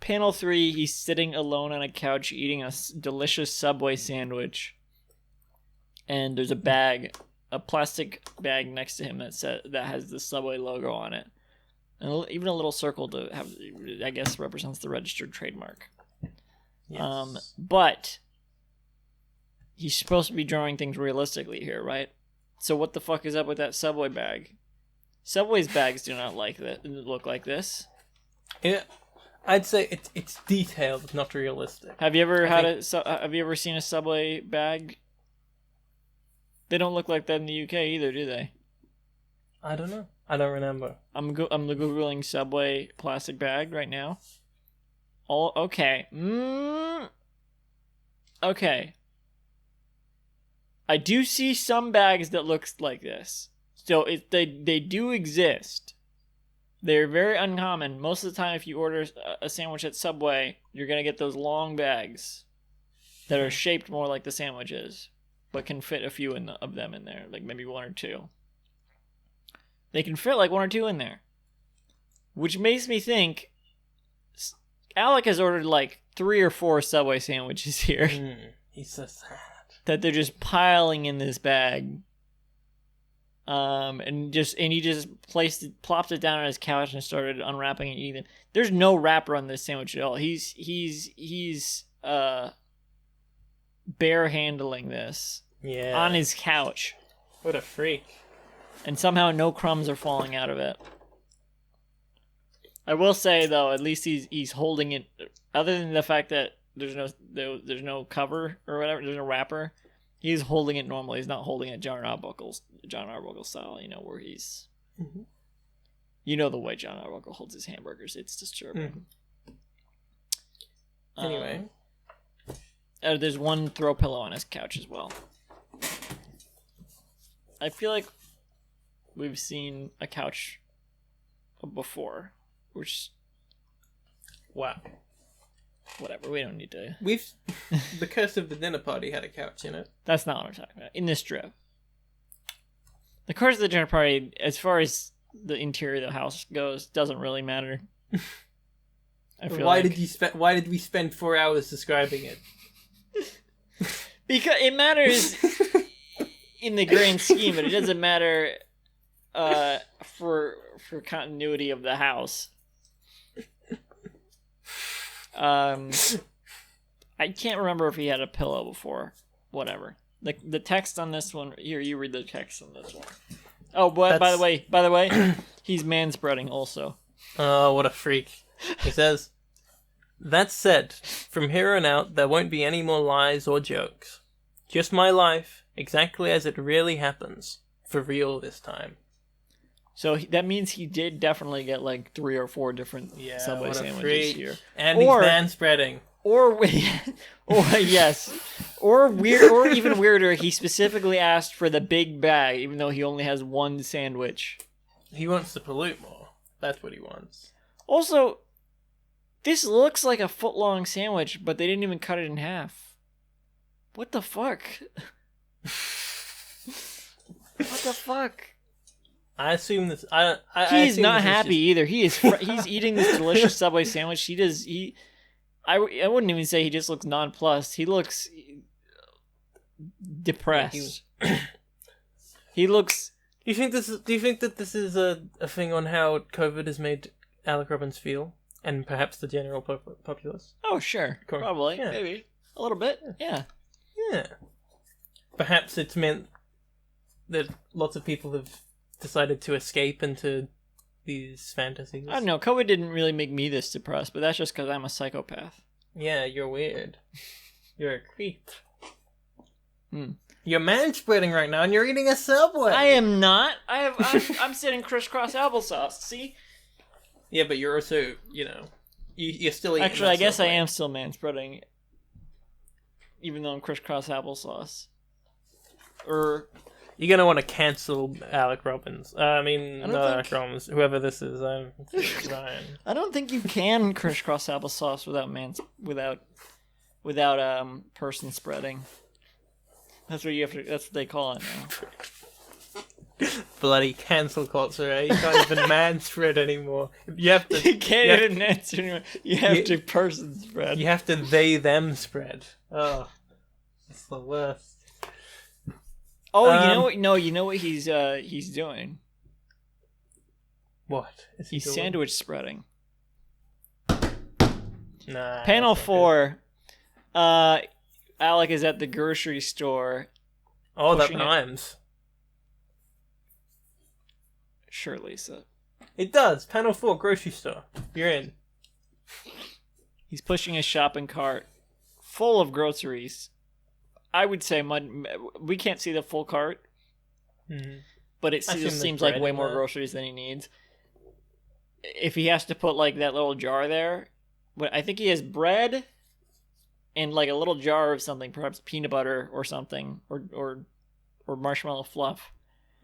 Panel 3, he's sitting alone on a couch eating a delicious Subway sandwich. And there's a plastic bag next to him that has the Subway logo on it. And even a little circle to have, I guess, represents the registered trademark. Yes. But he's supposed to be drawing things realistically here, right? So what the fuck is up with that Subway bag? Subway's bags do not look like this. Yeah, I'd say it's detailed, not realistic. Have you ever have you ever seen a Subway bag? They don't look like that in the UK either, do they? I don't know. I don't remember. I'm googling Subway plastic bag right now. Oh, okay. Okay. I do see some bags that look like this. So they do exist. They're very uncommon. Most of the time, if you order a sandwich at Subway, you're going to get those long bags that are shaped more like the sandwiches, but can fit a few of them in there, like maybe one or two. They can fit like one or two in there. Which makes me think Alec has ordered like 3 or 4 Subway sandwiches here. He's so sad. That they're just piling in this bag. And he just plopped it down on his couch and started unwrapping and eating it. There's no wrapper on this sandwich at all. He's bare handling this on his couch. What a freak. And somehow no crumbs are falling out of it. I will say though, at least he's holding it. Other than the fact that there's no cover or whatever, there's no wrapper. He's holding it normally. He's not holding it John Arbuckle style. You know where he's. Mm-hmm. You know the way John Arbuckle holds his hamburgers. It's disturbing. Mm-hmm. Anyway, there's one throw pillow on his couch as well. I feel like we've seen a couch before, which. Wow. Whatever, we don't need to. The Curse of the Dinner Party had a couch in it. That's not what I'm talking about. In this strip. The Curse of the Dinner Party, as far as the interior of the house goes, doesn't really matter. Why did we spend 4 hours describing it? Because it matters in the grand scheme, but it doesn't matter for continuity of the house. I can't remember if he had a pillow before. Whatever. The text on this one. Here, you read the text on this one. Oh, but by the way, he's manspreading also. Oh, what a freak. He says, "That said, from here on out, there won't be any more lies or jokes. Just my life, exactly as it really happens. For real this time." So that means he did definitely get like 3 or 4 different Subway sandwiches here. And he's manspreading. Or yes. Or weird, or even weirder, he specifically asked for the big bag, even though he only has one sandwich. He wants to pollute more. That's what he wants. Also, this looks like a foot-long sandwich, but they didn't even cut it in half. What the fuck? What the fuck? I assume this. He's not happy either. He's eating this delicious Subway sandwich. I wouldn't even say he just looks nonplussed. He looks depressed. He looks. Do you think that this is a thing on how COVID has made Alec Robbins feel, and perhaps the general populace? Oh sure, probably, yeah. Maybe a little bit. Yeah. Perhaps it's meant that lots of people have decided to escape into these fantasies. I don't know. COVID didn't really make me this depressed, but that's just because I'm a psychopath. Yeah, you're weird. You're a creep. You're manspreading right now, and you're eating a Subway. I am not. I'm sitting crisscross applesauce. See? Yeah, but you're also, you're still eating. Actually, I guess I am still manspreading, even though I'm crisscross applesauce. You're gonna want to cancel Alec Robbins. I not don't Alec think- Robbins. Whoever this is, Ryan. I don't think you can crisscross applesauce without person spreading. That's what you have to. That's what they call it now. Bloody cancel culture. Eh? You can't even man spread anymore. You have to. You can't even answer anymore. You have to person spread. You have to they them spread. Oh, it's the worst. Oh, you know what? No, you know what he's doing. What? Is he He's doing? sandwich spreading. Nah. Panel that's not 4. Alec is at the grocery store. good. Oh, that pushing it. rhymes. Sure, Lisa. It does. Panel 4, grocery store. You're in. He's pushing a shopping cart full of groceries. I would say we can't see the full cart, Mm-hmm. but it I assume just there's seems like bread way in more there. groceries than he needs. If he has to put like that little jar there, but I think he has bread and like a little jar of something, perhaps peanut butter or something, or marshmallow fluff.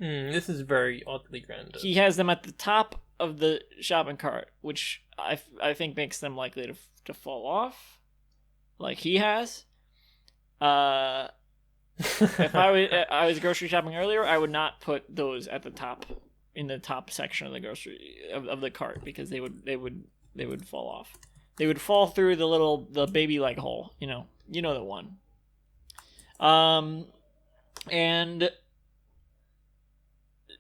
This is very oddly granted. He has them at the top of the shopping cart, which I think makes them likely to fall off, like he has. If I was grocery shopping earlier, I would not put those at the top, in the top section of the grocery of the cart, because they would fall off. They would fall through the baby leg hole. You know the one. And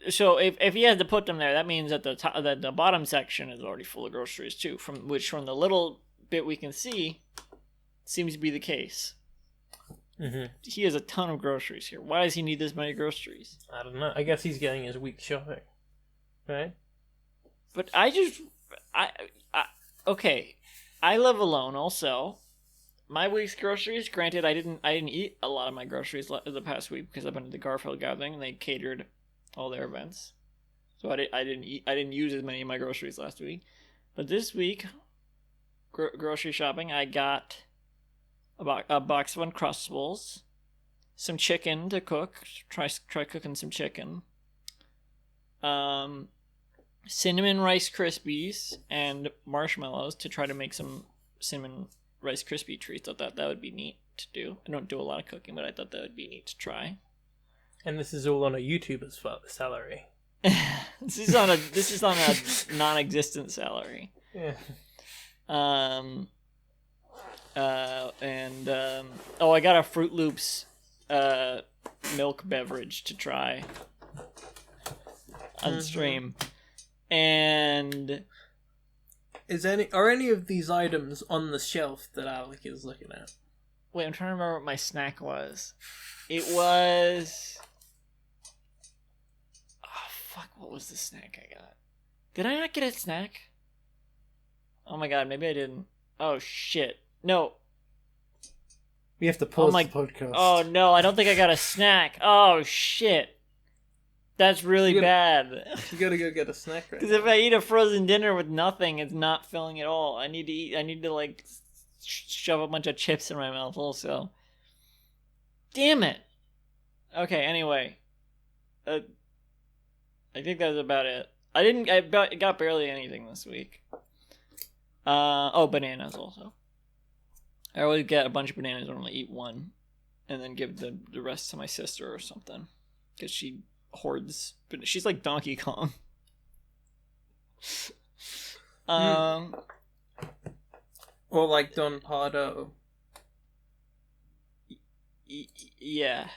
so if he has to put them there, that means that the bottom section is already full of groceries too. From the little bit we can see, seems to be the case. Mm-hmm. He has a ton of groceries here. Why does he need this many groceries? I don't know. I guess he's getting his week shopping, right? But okay. I live alone also. My week's groceries, granted, I didn't eat a lot of my groceries the past week because I've been at the Garfield gathering and they catered all their events. So I didn't use as many of my groceries last week. But this week, grocery shopping, I got a box of Uncrustables, some chicken to cook. Try cooking some chicken. Cinnamon Rice Krispies and marshmallows to try to make some cinnamon Rice Krispie treats. I thought that would be neat to do. I don't do a lot of cooking, but I thought that would be neat to try. And this is all on a YouTuber's salary. This is on a non-existent salary. Yeah. I got a Fruit Loops milk beverage to try on stream. And Are any of these items on the shelf that Alec is looking at? wait, I'm trying to remember what my snack was. It was what was the snack I got? Did I not get a snack? Oh my god, maybe I didn't. Oh shit. No. We have to pause the podcast. Oh no, I don't think I got a snack. Oh shit. That's really bad. You gotta go get a snack right Because if I eat a frozen dinner with nothing, it's not filling at all. I need to like shove a bunch of chips in my mouth also. Damn it. Okay, anyway. I think that was about it. I got barely anything this week. Bananas also. I always get a bunch of bananas and only eat one. And then give the rest to my sister or something. Because she hoards. But she's like Donkey Kong. Or like Don Pardo. Yeah.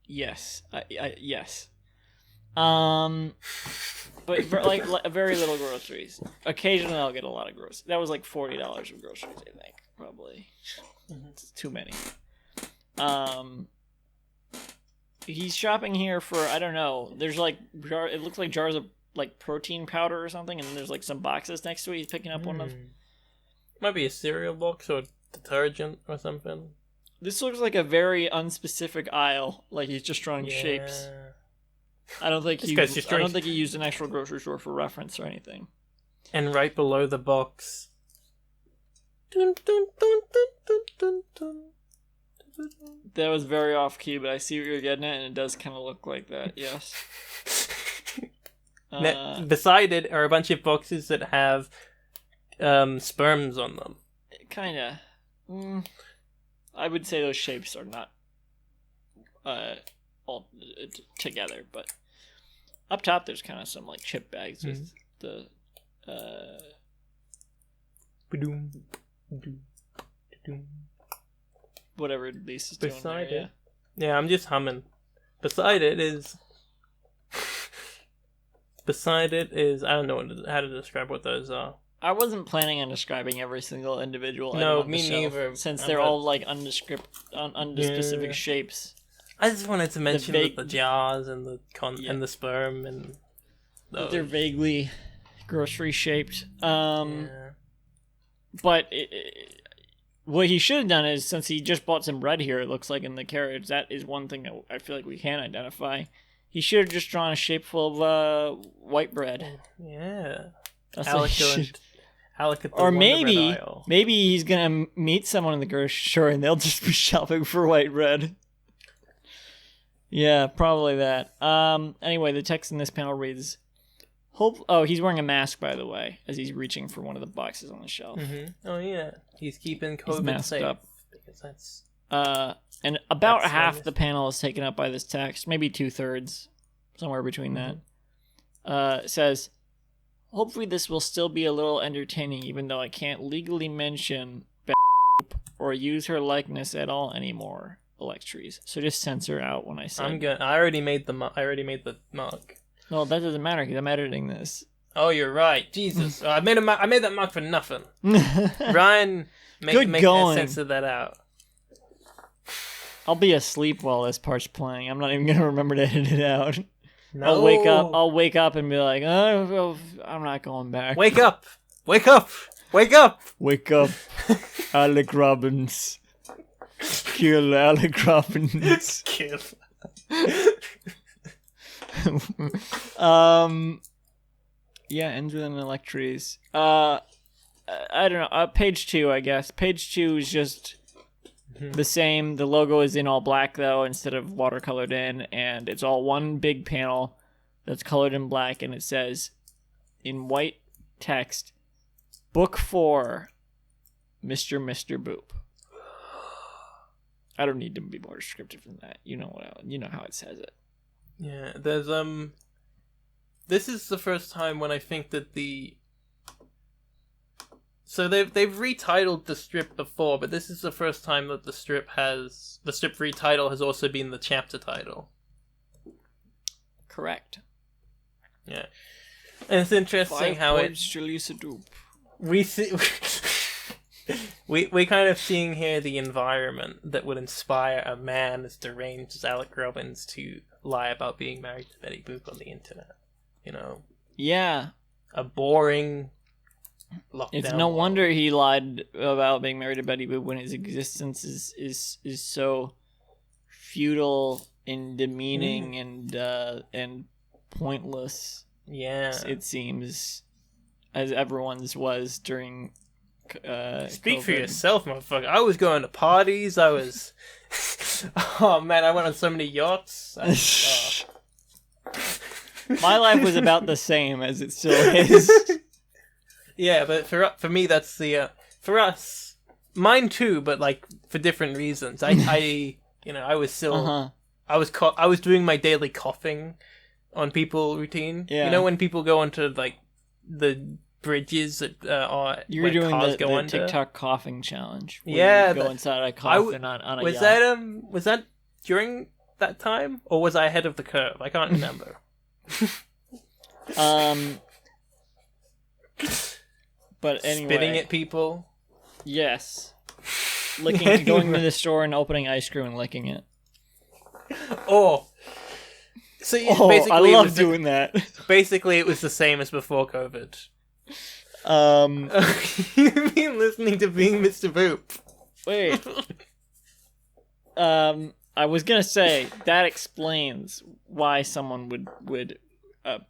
Yes. Yes. But like very little groceries. Occasionally I'll get a lot of groceries. That was like $40 of groceries, I think, probably. It's too many. He's shopping here for, I don't know. There's like it looks like jars of like protein powder or something, and there's like some boxes next to it. He's picking up one of. Might be a cereal box or detergent or something. This looks like a very unspecific aisle. Like he's just drawing shapes. I don't think he used an actual grocery store for reference or anything. And right below the box. Dun, dun, dun, dun, dun, dun, dun. That was very off key, but I see what you're getting at, and it does kind of look like that. Yes. Beside it are a bunch of boxes that have sperms on them. Kinda. I would say those shapes are not all together, but up top there's kind of some like chip bags with the whatever Lisa's doing beside there, it. Yeah, I'm just humming. Beside it is I don't know how to describe what those are. I wasn't planning on describing every single individual item No, on the me shelf, neither. since they're all like unspecific shapes. I just wanted to mention the jars and the and the sperm and they're vaguely grocery shaped. But what he should have done is, since he just bought some bread here, it looks like in the carriage, that is one thing that I feel like we can identify. He should have just drawn a shape full of white bread. Yeah. That's Alec at the or Wonder Bread aisle. maybe he's gonna meet someone in the grocery store and they'll just be shopping for white bread. Yeah, probably that. Anyway, the text in this panel reads, he's wearing a mask, by the way, as he's reaching for one of the boxes on the shelf. Oh yeah, he's keeping COVID safe up. because that's. And about half the panel is taken up by this text, maybe 2/3, somewhere between that. It says, hopefully this will still be a little entertaining, even though I can't legally mention or use her likeness at all anymore. Electries. So just censor out when I say. I already made the mark. No, that doesn't matter because I'm editing this. Oh, you're right. Jesus, I made that mark for nothing. Ryan, make censor that out. I'll be asleep while this part's playing. I'm not even gonna remember to edit it out. No. I'll wake up and be like, oh, I'm not going back. Wake up! Wake up! Wake up! Wake up, Alec Robbins. Kill Alec Robbins. Kill. Yeah, ends with an electries. I don't know. Page 2, I guess. Page 2 is just the same. The logo is in all black, though, instead of watercolored in, and it's all one big panel that's colored in black, and it says, in white text, Book 4, Mr. Boop. I don't need to be more descriptive than that. You know how it says it. Yeah, there's this is the first time when I think that so they've retitled the strip before, but this is the first time that the strip retitle has also been the chapter title. Correct. Yeah. And it's interesting how we see we kind of seeing here the environment that would inspire a man as deranged as Alec Robbins to lie about being married to Betty Boop on the internet. You know? Yeah. A boring lockdown. It's no wonder he lied about being married to Betty Boop when his existence is so futile and demeaning and pointless. Yeah. It seems, as everyone's was during Speak COVID. for yourself, motherfucker. I was going to parties. I was... Oh, man, I went on so many yachts. My life was about the same as it still is. Yeah, but for me, that's the... for us, mine too, but, like, for different reasons. I was still... I was doing my daily coughing on people routine. Yeah. You know when people go onto, like, the bridges that you were doing cars the go under? TikTok coughing challenge. Yeah, you go inside a coffin on a was yacht. Was that during that time, or was I ahead of the curve? I can't remember. But anyway, spitting at people. Yes, licking, going to the store and opening ice cream and licking it. So basically, I love doing that. Basically, it was the same as before COVID. You've been listening to Being Mr. Boop. Wait. I was gonna say that explains why someone would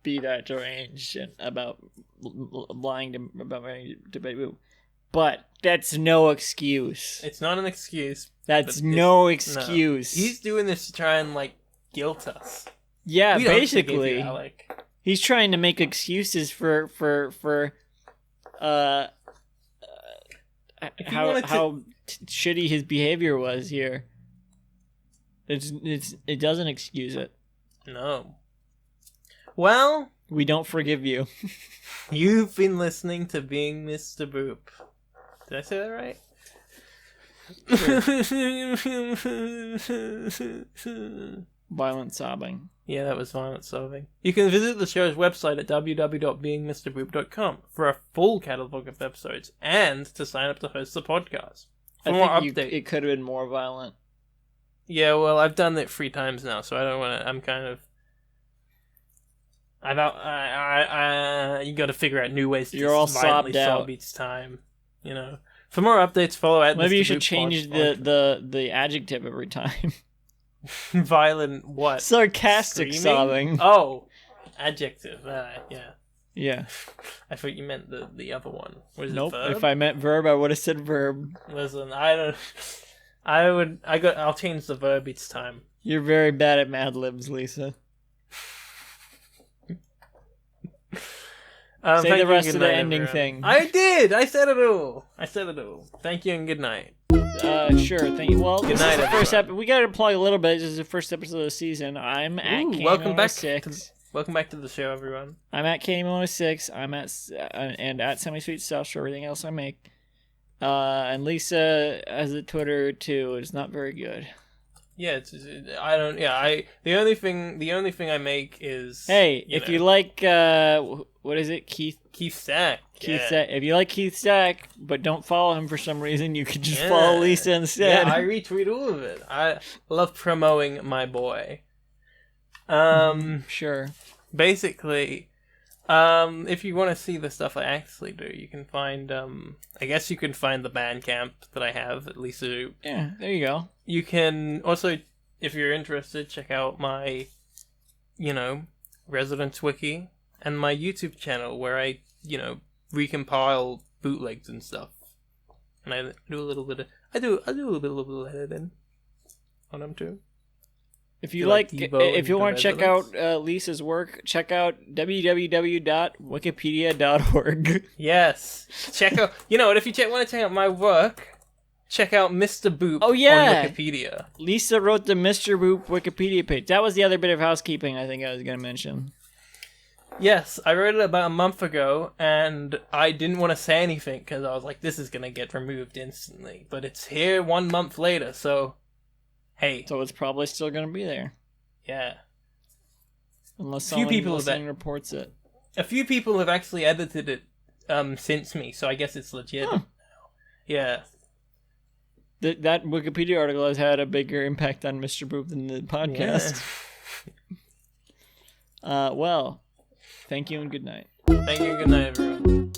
be that deranged and about lying about marrying to Betty Boop. but that's no excuse. It's not an excuse. That's no excuse. No. He's doing this to try and, like, guilt us. Yeah, We don't forgive basically. you, Alec. He's trying to make excuses for how shitty his behavior was here. It doesn't excuse it. No. Well, we don't forgive you. You've been listening to Being Mr. Boop. Did I say that right? Violent sobbing. Yeah, that was violent sobbing. You can visit the show's website at www.beingmrboop.com for a full catalogue of episodes and to sign up to host the podcast. For more updates. It could have been more violent. Yeah, well, I've done it 3 times now, so I don't want to. I'm kind of. You got to figure out new ways to You're all violently sobbed out sob each time. You know. For more updates, follow at. Maybe Mr. you should Boop change the adjective every time. Violent what? Sarcastic Screaming? sobbing. Oh, adjective. Yeah. Yeah. I thought you meant the other one. Was Nope. it verb? If I meant verb, I would have said verb. Listen, I'll change the verb each time. You're very bad at Mad Libs, Lisa. Say the rest of the ending thing. I did! I said it all! Thank you and good night. Sure. Thank you. Well, this night, is the first episode. We got to plug a little bit. This is the first episode of the season. I'm at welcome back K6. Welcome back to the show, everyone. I'm at K6. I'm at and at Semi-Sweet Stuff for everything else I make. And Lisa has a Twitter too. It's not very good. Yeah, the only thing I make is if you like what is it, Keith Stack. Stack. If you like Keith Stack, but don't follow him for some reason, you could just follow Lisa instead. Yeah, I retweet all of it. I love promoting my boy. Sure. Basically, if you want to see the stuff I actually do, you can find I guess you can find the Bandcamp that I have at Lisa. Yeah, there you go. You can also, if you're interested, check out my, Residence Wiki and my YouTube channel where I, recompile bootlegs and stuff. And I do a little bit of editing on them too. If you want to check out Lisa's work, check out www.wikipedia.org. Yes. Check out, if you want to check out my work, check out Mr. Boop on Wikipedia. Lisa wrote the Mr. Boop Wikipedia page. That was the other bit of housekeeping I think I was going to mention. Yes, I wrote it about a month ago, and I didn't want to say anything because I was like, this is going to get removed instantly. But it's here 1 month later, so hey. So it's probably still going to be there. Yeah. Unless someone reports it. A few people have actually edited it since me, so I guess it's legit. Huh. Yeah. That Wikipedia article has had a bigger impact on Mr. Boop than the podcast. Yeah. Well, thank you and good night. Thank you and good night, everyone.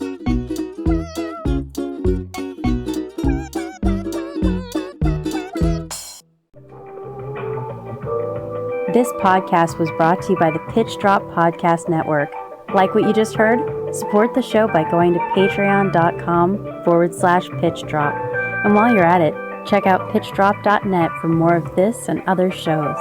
This podcast was brought to you by the Pitch Drop Podcast Network. Like what you just heard? Support the show by going to patreon.com/pitchdrop. And while you're at it, check out pitchdrop.net for more of this and other shows.